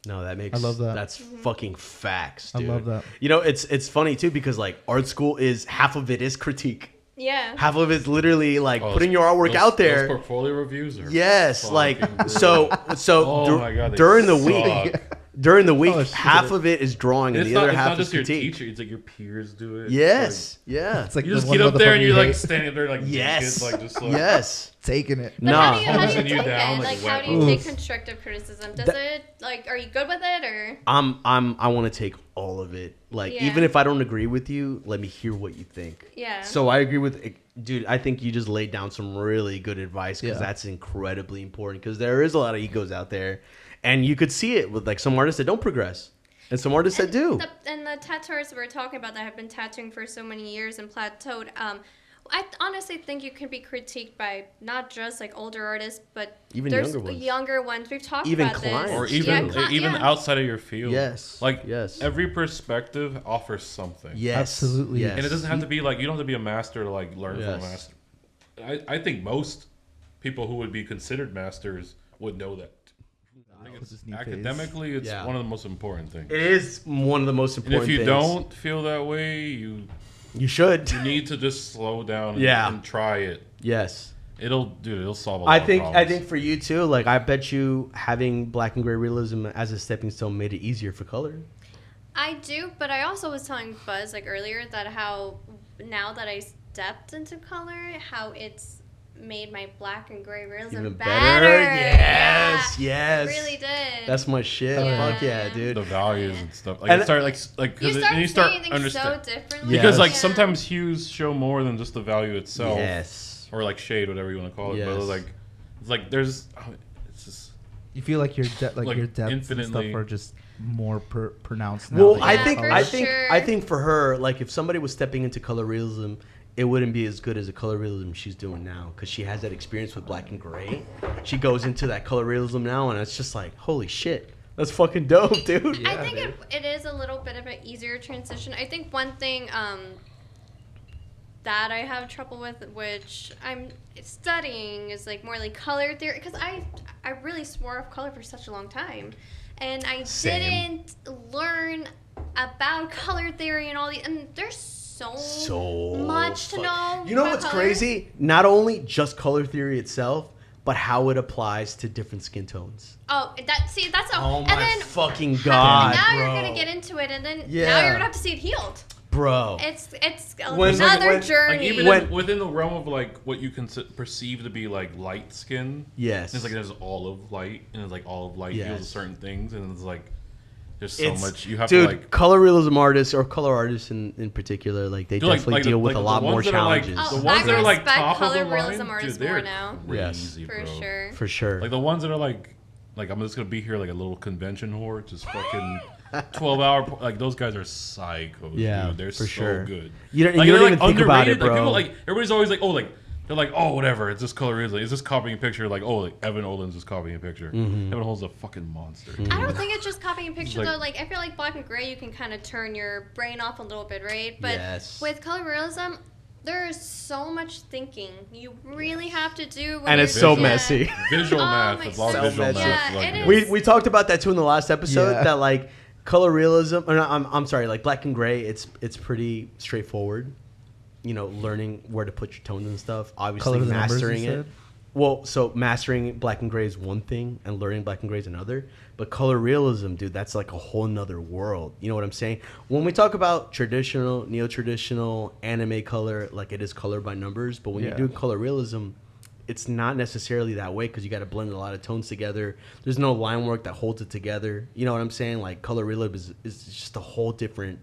No, that makes. I love that. That's fucking facts, dude. I love that. You know, it's funny too because like art school is half of it is critique. Yeah. Half of it's literally like Oh, putting your artwork out there. Those portfolio reviews are Yes, like fucking so Oh my God, they during the suck. week, during the week, Oh, shit. half of it is drawing and it's the other not half is just your critique. teacher; it's like your peers do it. Yes, yeah, It's like You the just one get up there and motherfucker you're you like hate standing there like yes, naked, like just like yes. taking it. But Nah. how do you Hosing you take down it? like Like, how wet do you take Oof. constructive criticism? Does That- it, like, are you good with it, or? I want to take all of it. Like Yeah. even if I don't agree with you, let me hear what you think. Yeah. So I agree with, dude. I think you just laid down some really good advice because Yeah. that's incredibly important because there is a lot of egos out there, and you could see it with like some artists that don't progress and some artists that do. And the tattooers we're talking about that have been tattooing for so many years and plateaued, I honestly think you can be critiqued by not just like older artists, but Even there's younger ones. We've talked Even about clients. this. or Yeah, even yeah. outside of your field. Yes. like Yes. every perspective offers something. Yes, Absolutely. Yes. And it doesn't have to be like you don't have to be a master to like learn from a Yes. master. I think most people who would be considered masters would know that. I think With it's, this new phase. academically, it's Yeah. one of the most important things. It is one of the most And important if you things. don't feel that way, you You should. need to just slow down and, Yeah. and try it. Yes. It'll solve a lot I of think problems. for you too, like I bet you having black and gray realism as a stepping stone made it easier for color. I do, but I also was telling Buzz like earlier that how now that I stepped into color, how it's made my black and gray realism Even better. better. Yes, Yeah, yes. It really did. That's my shit. Yeah. Fuck yeah, dude. the values and stuff. Like And- you start like you because start you start seeing things so understand differently. Yeah. because like Yeah. sometimes hues show more than just the value itself. Yes. Or like shade, whatever you want to call it. But Yes. it's like there's it's just You feel like your Like, your depths and stuff infinitely- are just more pronounced now. Well, that I you Yeah, think have for I color. think sure. I think for her, like if somebody was stepping into color realism, it wouldn't be as good as the color realism she's doing now because she has that experience with black and gray. She goes into that color realism now, and it's just like, holy shit, that's fucking dope, dude. I think it is a little bit of an easier transition. I think one thing that I have trouble with, which I'm studying, is like more like color theory, because I really swore off color for such a long time, and I didn't learn about color theory and all the, and there's so much to know. You know what's crazy? Not only just color theory itself, but how it applies to different skin tones. Oh, that's a. Oh and my then, fucking god! Now bro. you're gonna get into it, and then now you're gonna have to see it healed. Bro, It's another journey. Like even within the realm of like what you can perceive to be like light skin. Yes. It's like there's olive light, and it's like olive light feels certain things, and it's like there's so much you have to like. Color realism artists or color artists in particular, like they definitely deal with a lot more challenges. The ones that are like top of the line, color realism artists more now. Crazy, for sure. For sure. Like the ones that are like I'm just gonna be here like a little convention whore, just fucking 12-hour. Like those guys are psychos. Yeah, dude. They're for so sure. good. You don't like, even think about it, bro. Like, people, like everybody's always like, they're like, oh, whatever. It's just color realism. It's just copying a picture. Like, oh, like Evan Olin's just copying a picture. Evan Olin's a fucking monster. I don't think it's just copying a picture though. Like I feel like black and gray, you can kind of turn your brain off a little bit, right? But with color realism, there's so much thinking you really have to do. And it's so messy. Visual math. It's all visual math. Yeah, we talked about that too in the last episode. That like color realism. Or no, I'm sorry. Like black and gray, it's pretty straightforward. You know, learning where to put your tones and stuff. Obviously, mastering it. Well, so mastering black and gray is one thing, and learning black and gray is another. But color realism, dude, that's like a whole nother world. You know what I'm saying? When we talk about traditional, neo-traditional, anime color, like it is color by numbers. But when you do color realism, it's not necessarily that way because you got to blend a lot of tones together. There's no line work that holds it together. You know what I'm saying? Like color realism is just a whole different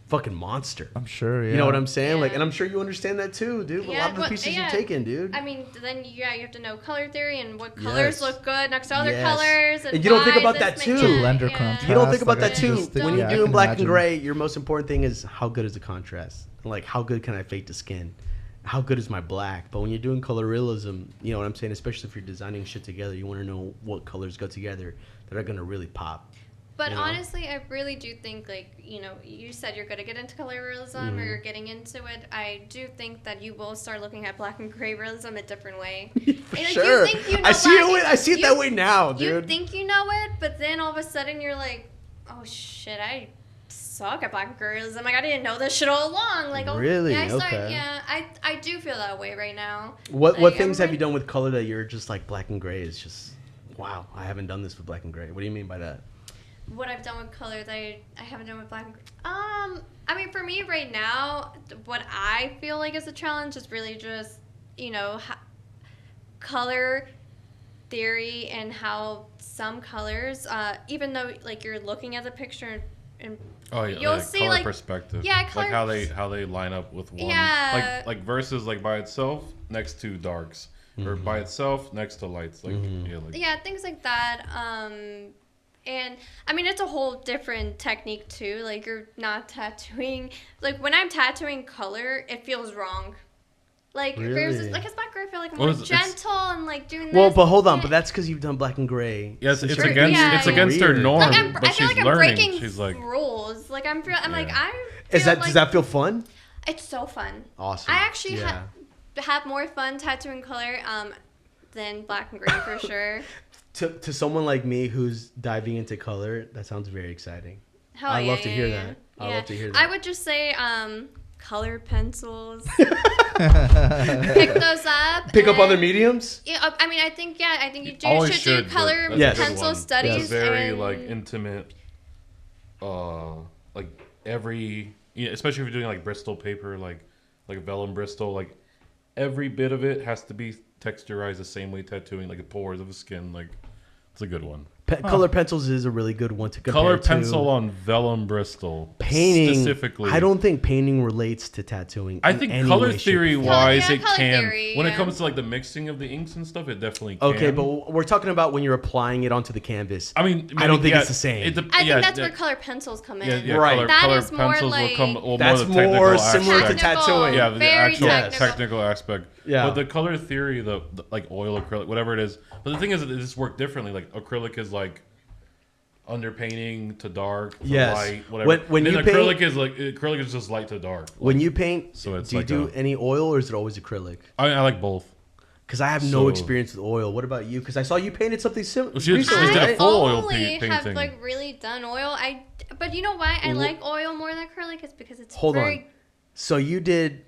fucking monster. I'm sure, You know what I'm saying? Like, and I'm sure you understand that too, dude. A lot of the pieces you're taking, dude. I mean, then you have to know color theory and what colors look good next to other colors. And you don't think about that too. Blender contrast. You don't think about that too. When you're doing black and gray, your most important thing is how good is the contrast? Like, how good can I fade the skin? How good is my black? But when you're doing color realism, you know what I'm saying? Especially if you're designing shit together, you want to know what colors go together that are going to really pop. But honestly, I really do think, like, you said you're going to get into color realism or you're getting into it. I do think that you will start looking at black and gray realism a different way. For sure. You think you know I see it that way now, dude. You think you know it, but then all of a sudden you're like, oh, shit, I suck at black and gray realism. Like, I didn't know this shit all along. Like, really? I do feel that way right now. What things have you done with color that you're just like black and gray is just, wow, I haven't done this with black and gray. What do you mean by that? What I've done with color that I haven't done with black and gray. I mean, for me right now, what I feel like is a challenge is really just, color theory and how some colors, even though like you're looking at the picture and you'll see color like perspective. Yeah, color like how they line up with one. Yeah. Like versus like by itself next to darks or by itself next to lights. Like things like that. And I mean, it's a whole different technique too. Like you're not tattooing. Like when I'm tattooing color, it feels wrong. Like versus like it's black gray, I feel like I'm more gentle and like doing this. Well, but hold on, but that's because you've done black and gray. Yes, it's against her norm. Like but I feel she's like I'm learning. breaking She's like rules. Like I'm like I. Does that feel fun? It's so fun. Awesome. I actually have more fun tattooing color than black and gray for sure. To someone like me who's diving into color, that sounds very exciting. I'd love to hear that. I love to hear that. I would just say color pencils. Pick those up. Pick up other mediums? Yeah, I mean, I think you should do color pencil studies. It's very like intimate. Like every, especially if you're doing like Bristol paper, like vellum Bristol, like every bit of it has to be texturized the same way tattooing, like the pores of the skin. Like it's a good one. Color pencils is a really good one to compare Color pencil on vellum Bristol. Painting specifically. I don't think painting relates to tattooing. I think color theory wise it can. Theory, when it comes to like the mixing of the inks and stuff, it definitely can. Okay, but we're talking about when you're applying it onto the canvas. I mean I don't think it's the same. I think that's where color pencils come in. Yeah, right. Color pencils will come. That's more similar to tattooing. Yeah, the actual technical aspect. Yeah. But the color theory, the like oil acrylic, whatever it is. But the thing is, it just works differently. Like acrylic is like underpainting to dark, to Yes. light, whatever. When and you then paint, acrylic is just light to dark. when you paint, So it's do you like do any oil or is it always acrylic? I like both. Because I have no So- experience with oil. What about you? Because I saw you painted something similar. Well, she did I a full oil only have painting. like really done oil. But you know why I like oil more than acrylic? It's because it's Hold very on. So you did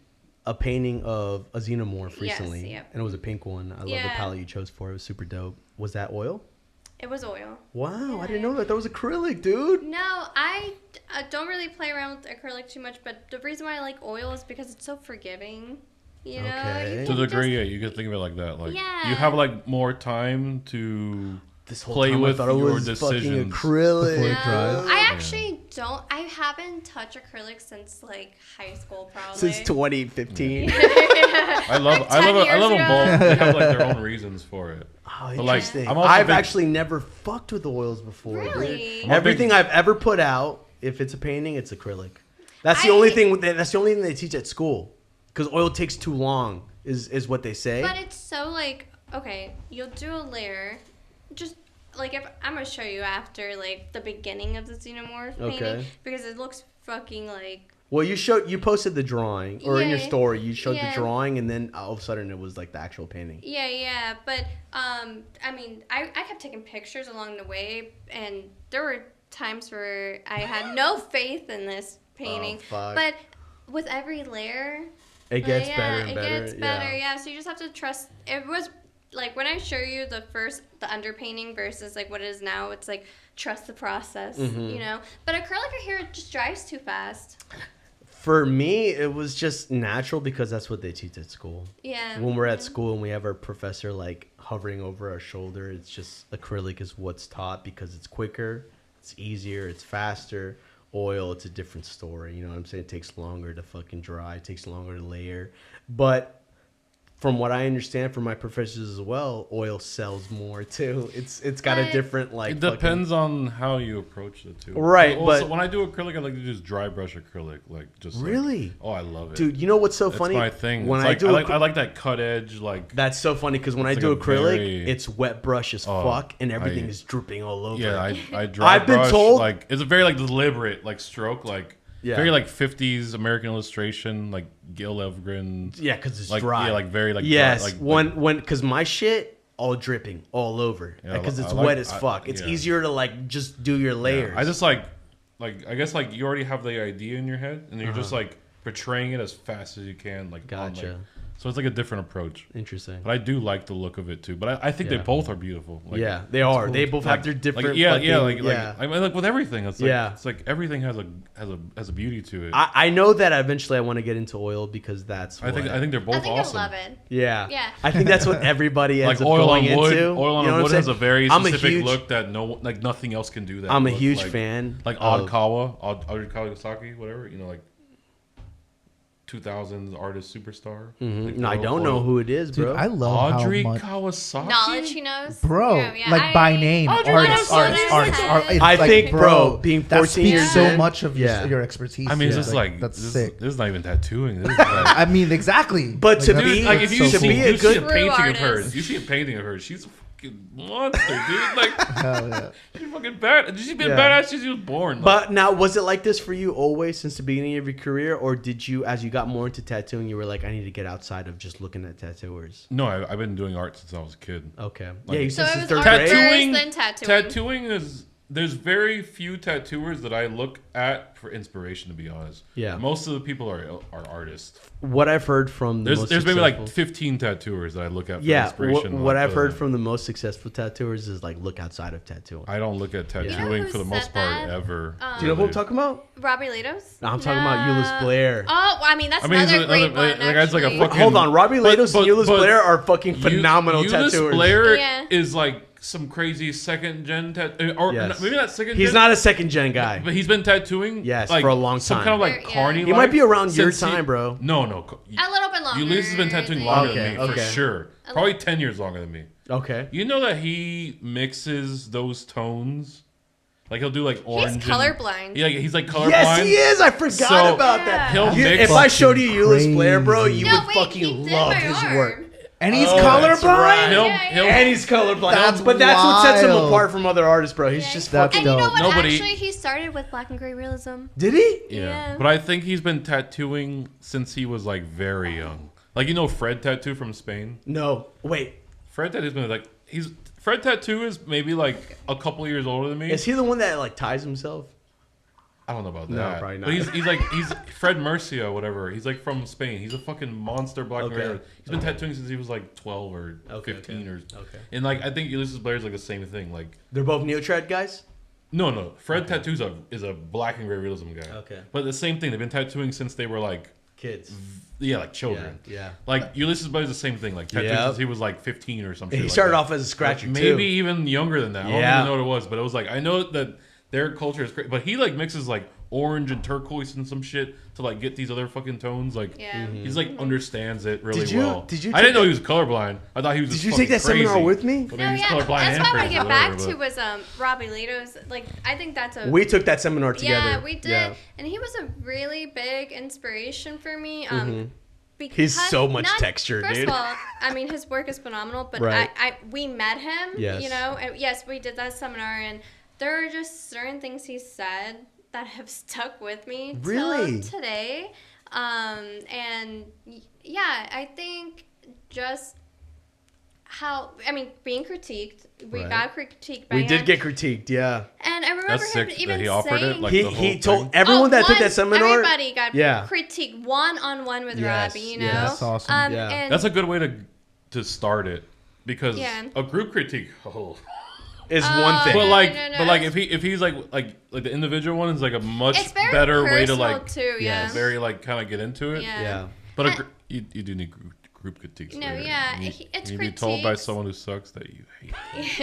a painting of a xenomorph recently, yep. and it was a pink one. I love the Yeah. palette you chose for it. It was super dope. Was that oil? It was oil. Wow, I didn't know that. That was acrylic, dude. No, I don't really play around with acrylic too much, but the reason why I like oil is because it's so forgiving. You know? Okay. You To can the degree, just- yeah, you can think of it like that. Like Yeah. you have like more time to This whole play time with I thought it your was fucking decisions. acrylic. Before it No, dries. I actually don't. I haven't touched acrylic since like high school, probably. Since 2015. I love Like 10 them years both. ago. They have like their own reasons for it. Oh, But, like, interesting. I'm also I've big- actually never fucked with oils before. Really? Dude. I'm a Everything big- I've ever put out, if it's a painting, it's acrylic. That's the I- only thing. That's the only thing they teach at school. Because oil takes too long, is what they say. But it's so like, okay, you'll do a layer, just like if I'm gonna show you after like the beginning of the xenomorph painting Okay. because it looks fucking like. Well, you posted the drawing, or in your Yeah. story, you showed Yeah. the drawing, and then all of a sudden it was like the actual painting. Yeah, but I mean, I kept taking pictures along the way, and there were times where I had no faith in this painting, fuck. but with every layer, It gets yeah, better and it better. gets better. Yeah, so you just have to trust. It was like when I show you the underpainting versus like what it is now. It's like trust the process, you know. But acrylic here it just dries too fast. For me, it was just natural because that's what they teach at school. Yeah. When we're at school and we have our professor like hovering over our shoulder, it's just acrylic is what's taught because it's quicker, it's easier, it's faster. Oil, it's a different story. You know what I'm saying? It takes longer to fucking dry. It takes longer to layer. But from what I understand from my professors as well, oil sells more too. It's got a But- different like. It depends on how you approach it too. Right, Also, but- when I do acrylic, I like to just dry brush acrylic, like just like- Really? oh, I love it, Dude, you know what's so That's funny? my thing. When It's I like, do, I like that cut edge, like that's so funny because when I It's do like a acrylic, very- it's wet brush as Oh, fuck, and everything I- is drooping all over. yeah, I dry I've been brush, told- like it's a very like deliberate like stroke, like Yeah. very like 50s American illustration, like Gil Evgren. Yeah, because it's like dry. yeah, like very like yes, dry, like, when because my shit all dripping all over Yeah, because it's I like- wet as fuck. It's yeah. easier to like just do your layers. Yeah, I just like I guess like you already have the idea in your head and you're just like portraying it as fast as you can, like on, Gotcha. like, so it's like a different approach. Interesting. But I do like the look of it too. But I think Yeah. they both are beautiful. Like, Yeah, they are. cool. They both like- have their different. Like, yeah, yeah, fucking- like I mean, like with everything, it's like Yeah. it's like everything has a beauty to it. I know that eventually I want to get into oil because that's. I think they're both I think awesome. you'll love it. Yeah. Yeah. I think that's what everybody ends Like up oil going on wood, into. oil on You know what wood I'm has a saying? very I'm a specific huge- look that like nothing else can do that. I'm a look. huge Like- fan. Like of- Audrey Kawasaki, whatever, you know, like 2000s artist superstar. Like, No, I oil- don't know oil- who it is, Dude, bro. I love Audrey how much, Kawasaki. Knowledge he knows. bro, Yeah, like by name, Audrey artist, Kawasaki. artist. It's I like, think, bro, being that 14 speaks years so in, much of yeah. your expertise. I mean, it's yeah, just like that's this, sick. This is not even tattooing. This is like, I mean, exactly. But to that's- be- like if you to see, be a you see a good- painting True of hers, artist. you see a painting of her, she's a fucking monster, dude. Like Hell yeah. she's fucking bad. She's been Yeah. badass since she was born. Like, But now, was it like this for you always since the beginning of your career, or did you, as you got more into tattooing, you were like, I need to get outside of just looking at tattooers? no, I've been doing art since I was a kid. Okay. Like- Yeah, you So said it since was third art grade. Tattooing- first, then tattooing. Tattooing is there's very few tattooers that I look at for inspiration. To be honest, Yeah. most of the people are artists. What I've heard from the most There's maybe like successful- 15 tattooers that I look at for yeah. inspiration. What like, I've heard from the most successful tattooers is like look outside of tattooing. I don't look at You know tattooing who for the said most part that? ever. Do you know who I'm really. talking about? Robbie Latos? No, I'm talking about Euless Blair. Oh, well, I mean, that's I mean, another he's great another- one, the guy's like a actually. fucking- Hold on, Robbie But- Latos and but- Euless but Blair are fucking phenomenal Euless tattooers. Blair Yeah. is like some crazy second gen tattoo, or Yes. maybe not second. He's gen, not a second gen guy. but he's been tattooing. Yes, like, for a long Some time. kind of like Yeah. carny. He might be around your since he- time, bro. No. A little bit longer. Ulysses has been tattooing than- longer Okay, than me okay. for sure. Probably 10 years longer than me. Okay. You know that he mixes those tones? Like he'll do like orange. He's colorblind. Yeah, he's like colorblind. Yes, he is. I forgot So, about that. He'll You- mix. if I showed you Euless Crazy. Blair, bro, you No, would wait, fucking he did love my his arm. work. And he's colorblind. Right. And he's colorblind. But that's what sets him apart from other artists, bro. He's just fucking. And you know what? Actually, he started with black and gray realism. Did he? Yeah. But I think he's been tattooing since he was like very young. Like, you know Fred Tattoo from Spain? No. Wait. Fred Tattoo's been like Fred Tattoo is maybe like a couple years older than me. Is he the one that like ties himself? I don't know about that. No, probably not. But he's Fred Murcia, whatever. He's like from Spain. He's a fucking monster black and gray. He's been tattooing since he was like 12 or 15 or. Okay. And like I think Ulysses Blair's like the same thing. Like they're both Neotread guys. No. Fred Tattoo's is a black and gray realism guy. Okay. But the same thing. They've been tattooing since they were like kids. Yeah, like children. Yeah. Like Ulysses Blair's the same thing. Like tattooing since he was like 15 or something. He started off as a scratcher maybe too. Maybe even younger than that. I don't even know what it was, but it was like I know that their culture is great. But he like mixes like orange and turquoise and some shit to like get these other fucking tones. Like he's like understands it really well. Did you? I didn't know he was colorblind. I thought he was. Did you take that seminar with me? No, yeah. That's what I want to get back to was Robbie Leto's. Like I think that's a. We took that seminar together. Yeah, we did, and he was a really big inspiration for me. He's so much texture, first dude. First of all, I mean his work is phenomenal, but we met him. Yes. You know, and yes, we did that seminar, and there are just certain things he said that have stuck with me till today. And yeah, I think just how, I mean, being critiqued, we got critiqued by him. We did get critiqued, yeah. And I remember him even he offered saying, it, like he told everyone that took that seminar. Everybody got critiqued one-on-one with Robbie, you know? That's awesome. And that's a good way to start it, because a group critique, is one thing. But like, if he's like the individual one is like a much better way to like, too, very like kind of get into it. Yeah. But you do need group critiques. No, it's you be told by someone who sucks that you hate. Which,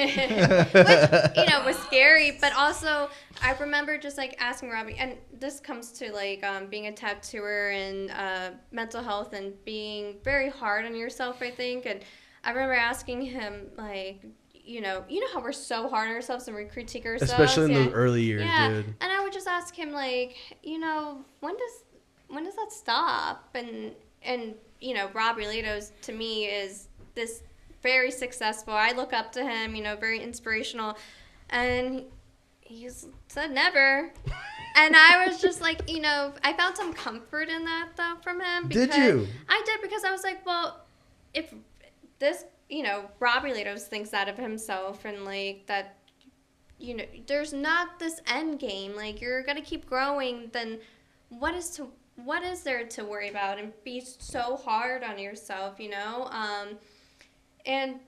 you know, was scary, but also I remember just like asking Robbie, and this comes to like being a tattooer and mental health and being very hard on yourself, I think. And I remember asking him like, you know how we're so hard on ourselves and we critique ourselves, especially in the early years, dude. And I would just ask him like, you know, when does that stop? And you know, Robbie Leto's to me is this very successful. I look up to him, you know, very inspirational, and he said never. And I was just like, you know, I found some comfort in that though from him. Did you? I did, because I was like, well, if this, you know, Robbie Leto's thinks that of himself, and like that, you know, there's not this end game. Like you're gonna keep growing. Then what is there to worry about and be so hard on yourself, you know? And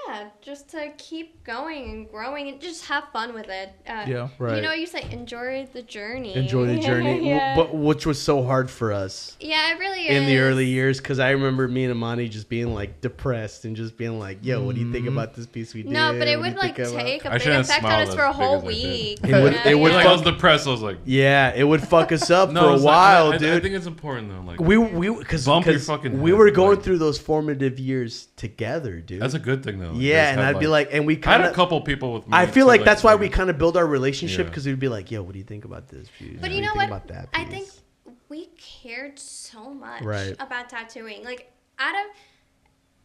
yeah, just to keep going and growing and just have fun with it. Yeah, right. You know, you say enjoy the journey. Enjoy the journey, but which was so hard for us. Yeah, it really is. In the early years, because I remember me and Ammany just being like depressed and just being like, "Yo, what do you think about this piece we did?" No, but it would like take a big effect on us for a whole week. It would. Like I was depressed. I was like, yeah, it would fuck us up for a while, dude. I think it's important though. Like because we were going through those formative years together, dude. That's a good thing though. Yeah, and I'd be like, and we kind of. I had a couple people with me. I feel like that's why we kind of build our relationship, because we'd be like, "Yo, what do you think about this piece? But you know what? I think we cared so much about tattooing. Like out of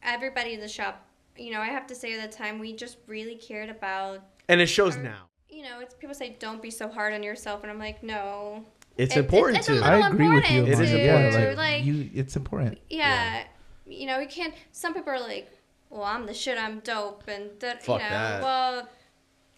everybody in the shop, you know, I have to say at the time we just really cared about. And it shows now. You know, it's people say don't be so hard on yourself, and I'm like, no. It's important it's to. I agree with you. It is important. Like it's important. Yeah, you know, you can't. Some people are like, well, I'm the shit, I'm dope, and that, Fuck you know, that. well.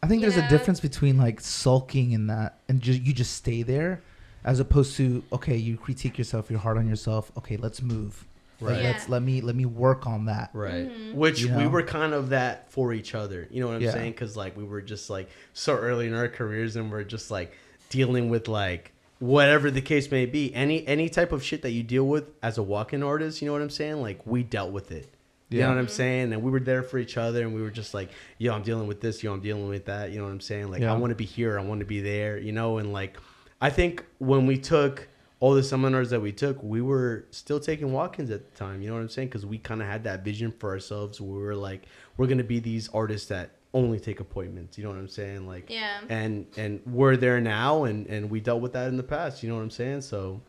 I think there's a difference between like sulking in that and you just stay there, as opposed to, okay, you critique yourself, you're hard on yourself. Okay, let's move. Right. Like, let me work on that. Right. Mm-hmm. Which we were kind of that for each other. You know what I'm saying? Because like we were just like so early in our careers, and we're just like dealing with like whatever the case may be, any type of shit that you deal with as a walk-in artist. You know what I'm saying? Like we dealt with it. You know what I'm saying? And we were there for each other, and we were just like, yo, I'm dealing with this, yo, I'm dealing with that. You know what I'm saying? Like, I want to be here, I want to be there, you know? And like, I think when we took all the seminars that we took, we were still taking walk-ins at the time. You know what I'm saying? Because we kind of had that vision for ourselves. We were like, we're going to be these artists that only take appointments. You know what I'm saying? Like, and we're there now, and we dealt with that in the past. You know what I'm saying? So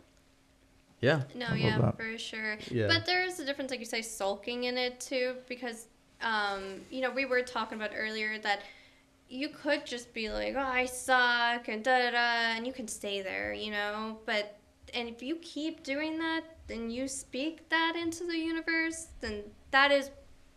Yeah. No, I yeah, love that. for sure. Yeah. But there is a difference, like you say, sulking in it too, because, you know, we were talking about earlier that you could just be like, oh, I suck, and da-da-da, and you can stay there, you know? But, and if you keep doing that, then you speak that into the universe, then that is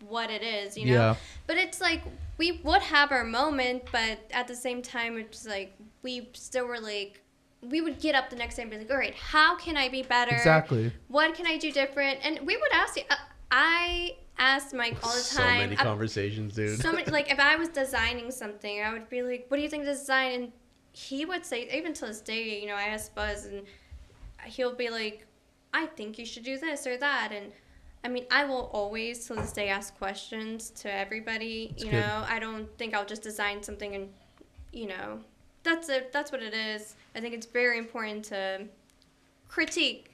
what it is, you know? Yeah. But it's like, we would have our moment, but at the same time, it's like, we still were like, we would get up the next day and be like, all right, how can I be better? Exactly. What can I do different? And we would ask you, I asked Mike all the time. So many conversations, dude. So many, like, if I was designing something, I would be like, what do you think of design? And he would say, even to this day, you know, I ask Buzz, and he'll be like, I think you should do this or that. And I mean, I will always, to this day, ask questions to everybody. That's you good. know, I don't think I'll just design something and, you know, that's it. That's what it is. I think it's very important to critique,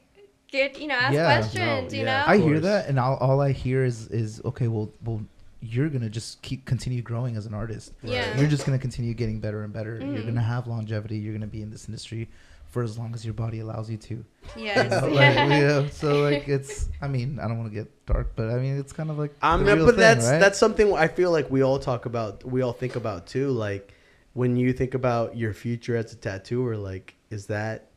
ask Yeah. questions. No, you yeah. know, I hear course. that, and all I hear is okay. Well, you're gonna just continue growing as an artist. Yeah. You're just gonna continue getting better and better. You're Mhm. gonna have longevity. You're gonna be in this industry for as long as your body allows you to. yes, Yeah. So like it's. I mean, I don't want to get dark, but I mean it's kind of like. I the mean, real but thing, right? that's something I feel like we all talk about. We all think about too. Like when you think about your future as a tattooer, like is that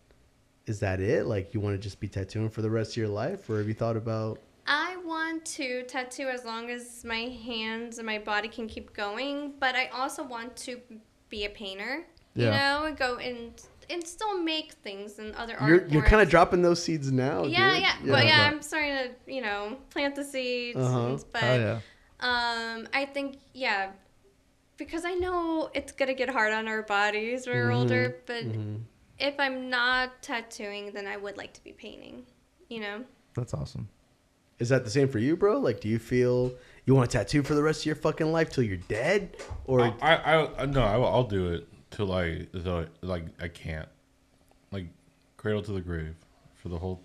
it? Like you want to just be tattooing for the rest of your life, or have you thought about? I want to tattoo as long as my hands and my body can keep going, but I also want to be a painter. You know, and go and still make things and other art. You're kind of dropping those seeds now. Yeah, dude. yeah, but yeah, I'm starting to plant the seeds. Uh-huh. But Oh yeah. I think because I know it's gonna get hard on our bodies when we're older. But if I'm not tattooing, then I would like to be painting. You know. That's awesome. Is that the same for you, bro? Like, do you feel you want to tattoo for the rest of your fucking life till you're dead, or I'll do it till I can't, like cradle to the grave for the whole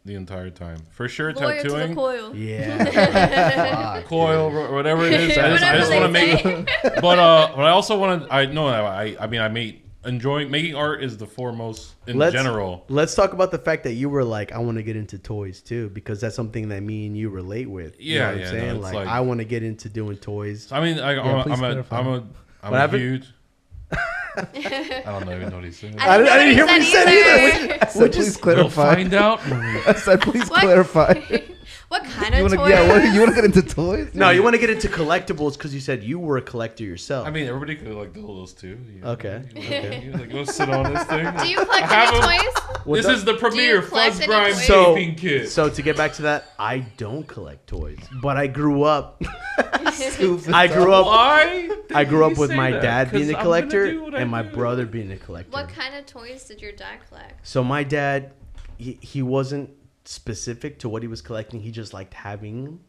the entire time for sure. Loyal Tattooing, to the coil. yeah, Fuck, coil, dude. whatever it is. I just want to make. But I also want to. I mean, making art is the foremost in general. Let's talk about the fact that you were like, I want to get into toys too, because that's something that me and you relate with. You know what I'm saying? No, like, I want to get into doing toys. I mean, I'm a huge. I don't even know what he's saying. I didn't hear what he said either. I said, please We'll clarify. find out. I said, please What? clarify. What kind of You toy? want to get into toys? No, you want to get into collectibles because you said you were a collector yourself. I mean, everybody could do those too. Okay. You go sit on this thing. Do you collect any toys? What's This up? is the premier collect any FuzzimusGrime toys? shaping kit. So to get back to that, I don't collect toys, but I grew up. Stupid. I grew up. Why? I grew up you with say my that? dad being 'Cause a I'm gonna collector do what I and my do. brother being a collector. What kind of toys did your dad collect? So my dad, he wasn't specific to what he was collecting. He just liked having them,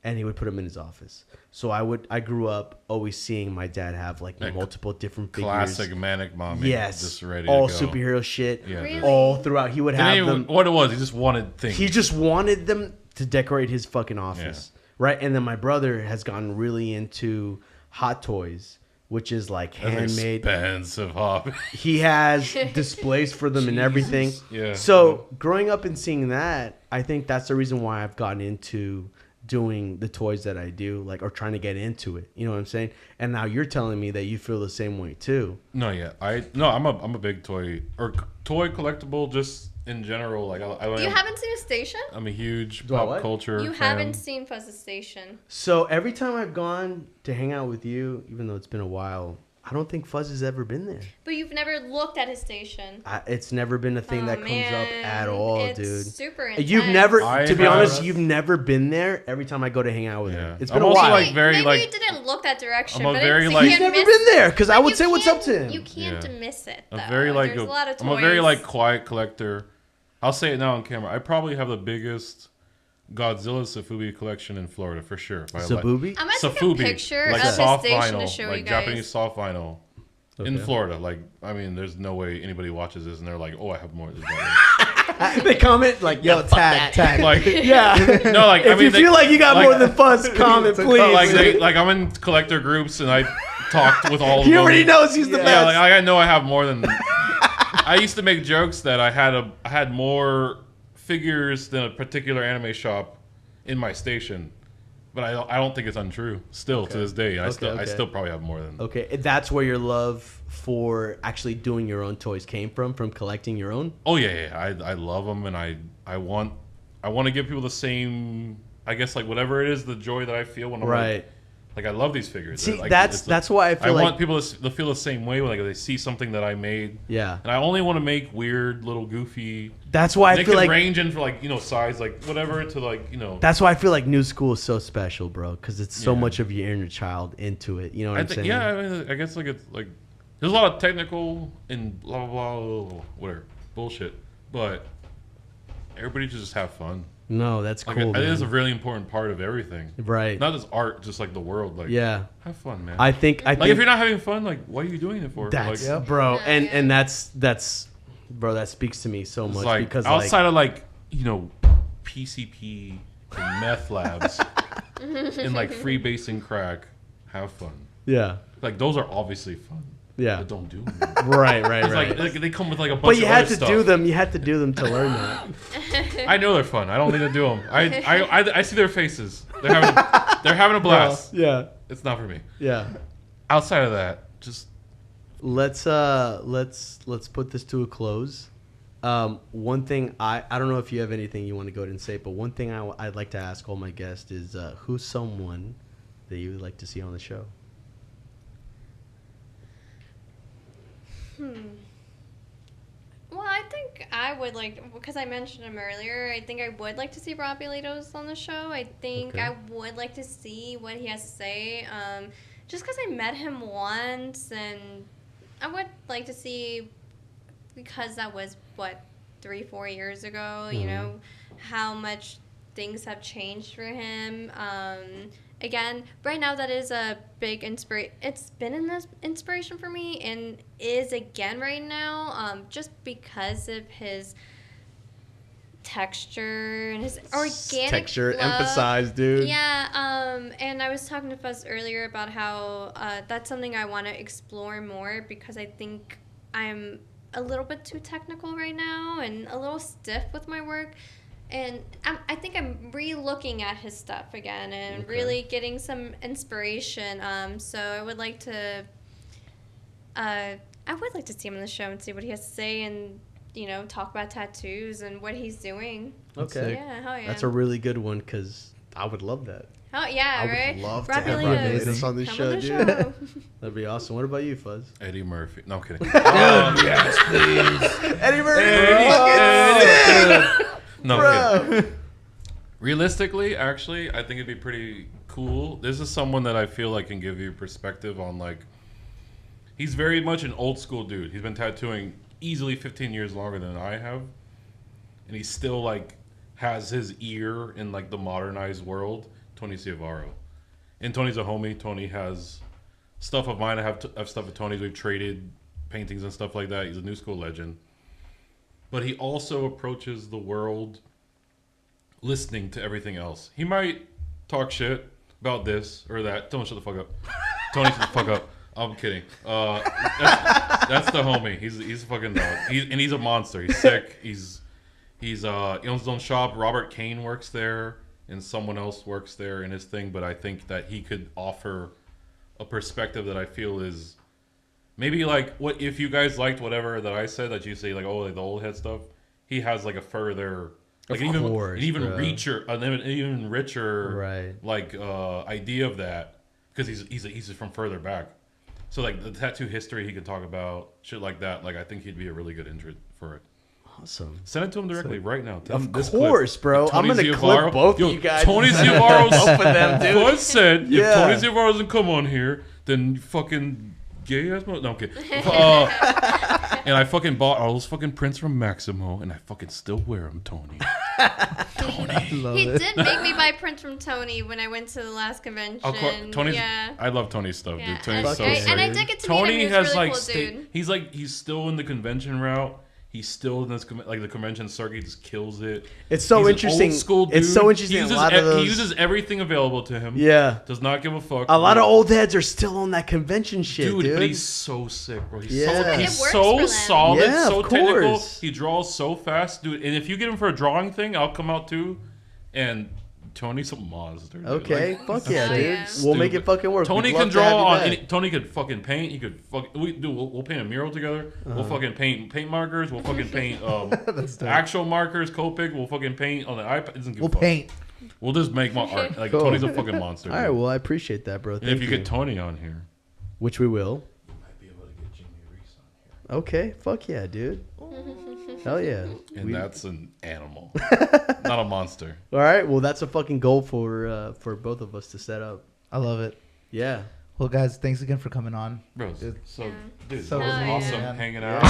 and he would put them in his office. So I grew up always seeing my dad have like multiple different figures. Classic manic mommy. Yes, Just ready all to go. superhero shit. Yeah, Really? All throughout, he would have And them. what it was, he just wanted things. He just wanted them to decorate his fucking office, right? And then my brother has gotten really into Hot Toys, which is like handmade. Expensive hobby. He has displays for them and everything. Yeah. So growing up and seeing that, I think that's the reason why I've gotten into doing the toys that I do, like, or trying to get into it. You know what I'm saying? And now you're telling me that you feel the same way too. I'm a big toy collectible just in general. Like You haven't seen a station? I'm a huge Do I pop what? culture You fan. haven't seen Fuzz's Station. So every time I've gone to hang out with you, even though it's been a while, I don't think Fuzz has ever been there. But you've never looked at his station. It's never been a thing that comes up at all, it's dude. Super intense. You've never, I to be have- honest, you've never been there. Every time I go to hang out with Yeah. him, it's been I'm a also, while. like, very, maybe like- you didn't look that direction. I'm a but very, it's, like- you He's can't never miss- been there because I but would you say what's up to can't- him. You can't Yeah. miss it. Though. I'm very like There's a lot of toys. I'm a very like quiet collector. I'll say it now on camera. I probably have the biggest Godzilla Safubi collection in Florida for sure. Sabubi? I'm gonna take a Safubi, picture like of his soft station vinyl, to show like you guys. Japanese soft vinyl in Okay. Florida. Like, I mean, there's no way anybody watches this and they're like, "Oh, I have more." There's no way. They comment like, Yo, "Yo, tag." Like, Yeah. no, like If I mean, you feel like you got like- more than Fuzz, comment, But please. like I'm in collector groups and I talked with all of He them. already knows he's the Yeah, best. like I know I have more than. I used to make jokes that I had more figures than a particular anime shop in my station. But I don't think it's untrue. Still to this day, I still probably have more than. Okay, and that's where your love for actually doing your own toys came from collecting your own. Oh yeah. I love them, and I want to give people the same. I guess like whatever it is, the joy that I feel when I'm like I love these figures. See, like, that's why I feel I want people to feel the same way when like they see something that I made. Yeah. And I only want to make weird little goofy. That's why I feel like range in for like size like whatever to like That's why I feel like New School is so special, bro, because it's so much of your inner child into it. You know what I'm saying? Yeah, I mean, I guess like it's like there's a lot of technical and blah blah blah whatever bullshit, but everybody should just have fun. No, that's like, cool. I think it's a really important part of everything. Right. Not just art, just like the world. Like, have fun, man. I think if you're not having fun, like, what are you doing it for? That's like, bro, and that's bro. That speaks to me so much like, because outside of like PCP and meth labs and like freebasing crack, have fun. Yeah. Like those are obviously fun. Yeah. But don't do them. Right. Like they come with like a bunch but you of had other to stuff. do them. You had to do them to learn that. I know they're fun. I don't need to do them. I see their faces. They're having a blast. Bro, yeah. It's not for me. Yeah. Outside of that, just let's put this to a close. One thing I don't know if you have anything you want to go ahead and say, but one thing I'd like to ask all my guests is who's someone that you would like to see on the show? Well, I think I would like, because I mentioned him earlier, I think I would like to see Robbie Litos on the show. I think I would like to see what he has to say. Just because I met him once, and I would like to see, because that was, 3-4 years ago, you know, how much things have changed for him. Again, right now that is a big inspiration. It's been an inspiration for me and is again right now, just because of his texture and his organic texture love. Emphasized, dude. Yeah, and I was talking to Fuzz earlier about how that's something I want to explore more, because I think I'm a little bit too technical right now and a little stiff with my work. And I think I'm re-looking at his stuff again and really getting some inspiration. So I would like to see him on the show and see what he has to say, and talk about tattoos and what he's doing. Okay. Yeah, hell yeah. That's a really good one, because I would love that. Oh yeah, right. I would love to Robbie have Robbie Litos. Litos on the Come show, on the dude. show. That'd be awesome. What about you, Fuzz? Eddie Murphy. No, I'm kidding. Yes, please. Eddie Murphy. No, I'm kidding. Realistically, actually, I think it'd be pretty cool. This is someone that I feel like can give you perspective on, like, he's very much an old school dude. He's been tattooing easily 15 years longer than I have, and he still like has his ear in like the modernized world. Tony Ciavaro, and Tony's a homie. Tony has stuff of mine. I have stuff of Tony's. We've traded paintings and stuff like that. He's a new school legend, but he also approaches the world listening to everything else. He might talk shit about this or that. Tell him shut the fuck up. Tony, shut the fuck up. I'm kidding. That's the homie. He's a fucking dog. He's a monster. He's sick. He owns his own shop. Robert Kane works there, and someone else works there in his thing. But I think that he could offer a perspective that I feel is maybe like what if you guys liked whatever that I said, that you say like, oh, like the old head stuff. He has like a further, like an even richer right, like idea of that, because he's from further back. So like the tattoo history he could talk about, shit like that. Like I think he'd be a really good intro for it. Awesome. Send it to him directly right now. Of course, bro. I'm gonna clip both of you guys. Tony Ciavaro's both of them, dude. Buzz said if Tony Ciavaro doesn't come on here, then you fucking gay ass. No, I'm kidding. And I fucking bought all those fucking prints from Maximo, and I fucking still wear them, Tony. Tony. He did make me buy prints from Tony when I went to the last convention. Tony's. Yeah. I love Tony's stuff, dude. Tony's and so I did get to meet him. He was really cool, dude. He's still in the convention route. He's still in this like the convention circuit, just kills it. It's so interesting. Old school dude. It's so interesting. He uses everything available to him. Yeah. Does not give a fuck. A lot of old heads are still on that convention shit, dude. But he's so sick, bro. He's yeah. so solid, yeah, so technical. He draws so fast, dude. And if you get him for a drawing thing, I'll come out too. And Tony's a monster. Dude. Okay, like, fuck yeah, dude. Yeah. We'll make it fucking work. Tony can draw on. Tony could fucking paint. He could we'll paint a mural together. We'll fucking paint markers. We'll fucking paint actual markers. Copic. We'll fucking paint on the iPad. We'll paint. We'll just make my art. Like cool. Tony's a fucking monster. All right, well I appreciate that, bro. And if you get Tony on here, which we will, you might be able to get Jimmy Reese on here. Okay, fuck yeah, dude. Hell yeah. And that's an animal, not a monster. All right, well that's a fucking goal for both of us to set up. I love it. Yeah. Well, guys, thanks again for coming on. Bro, Dude, so so awesome yeah. hanging out.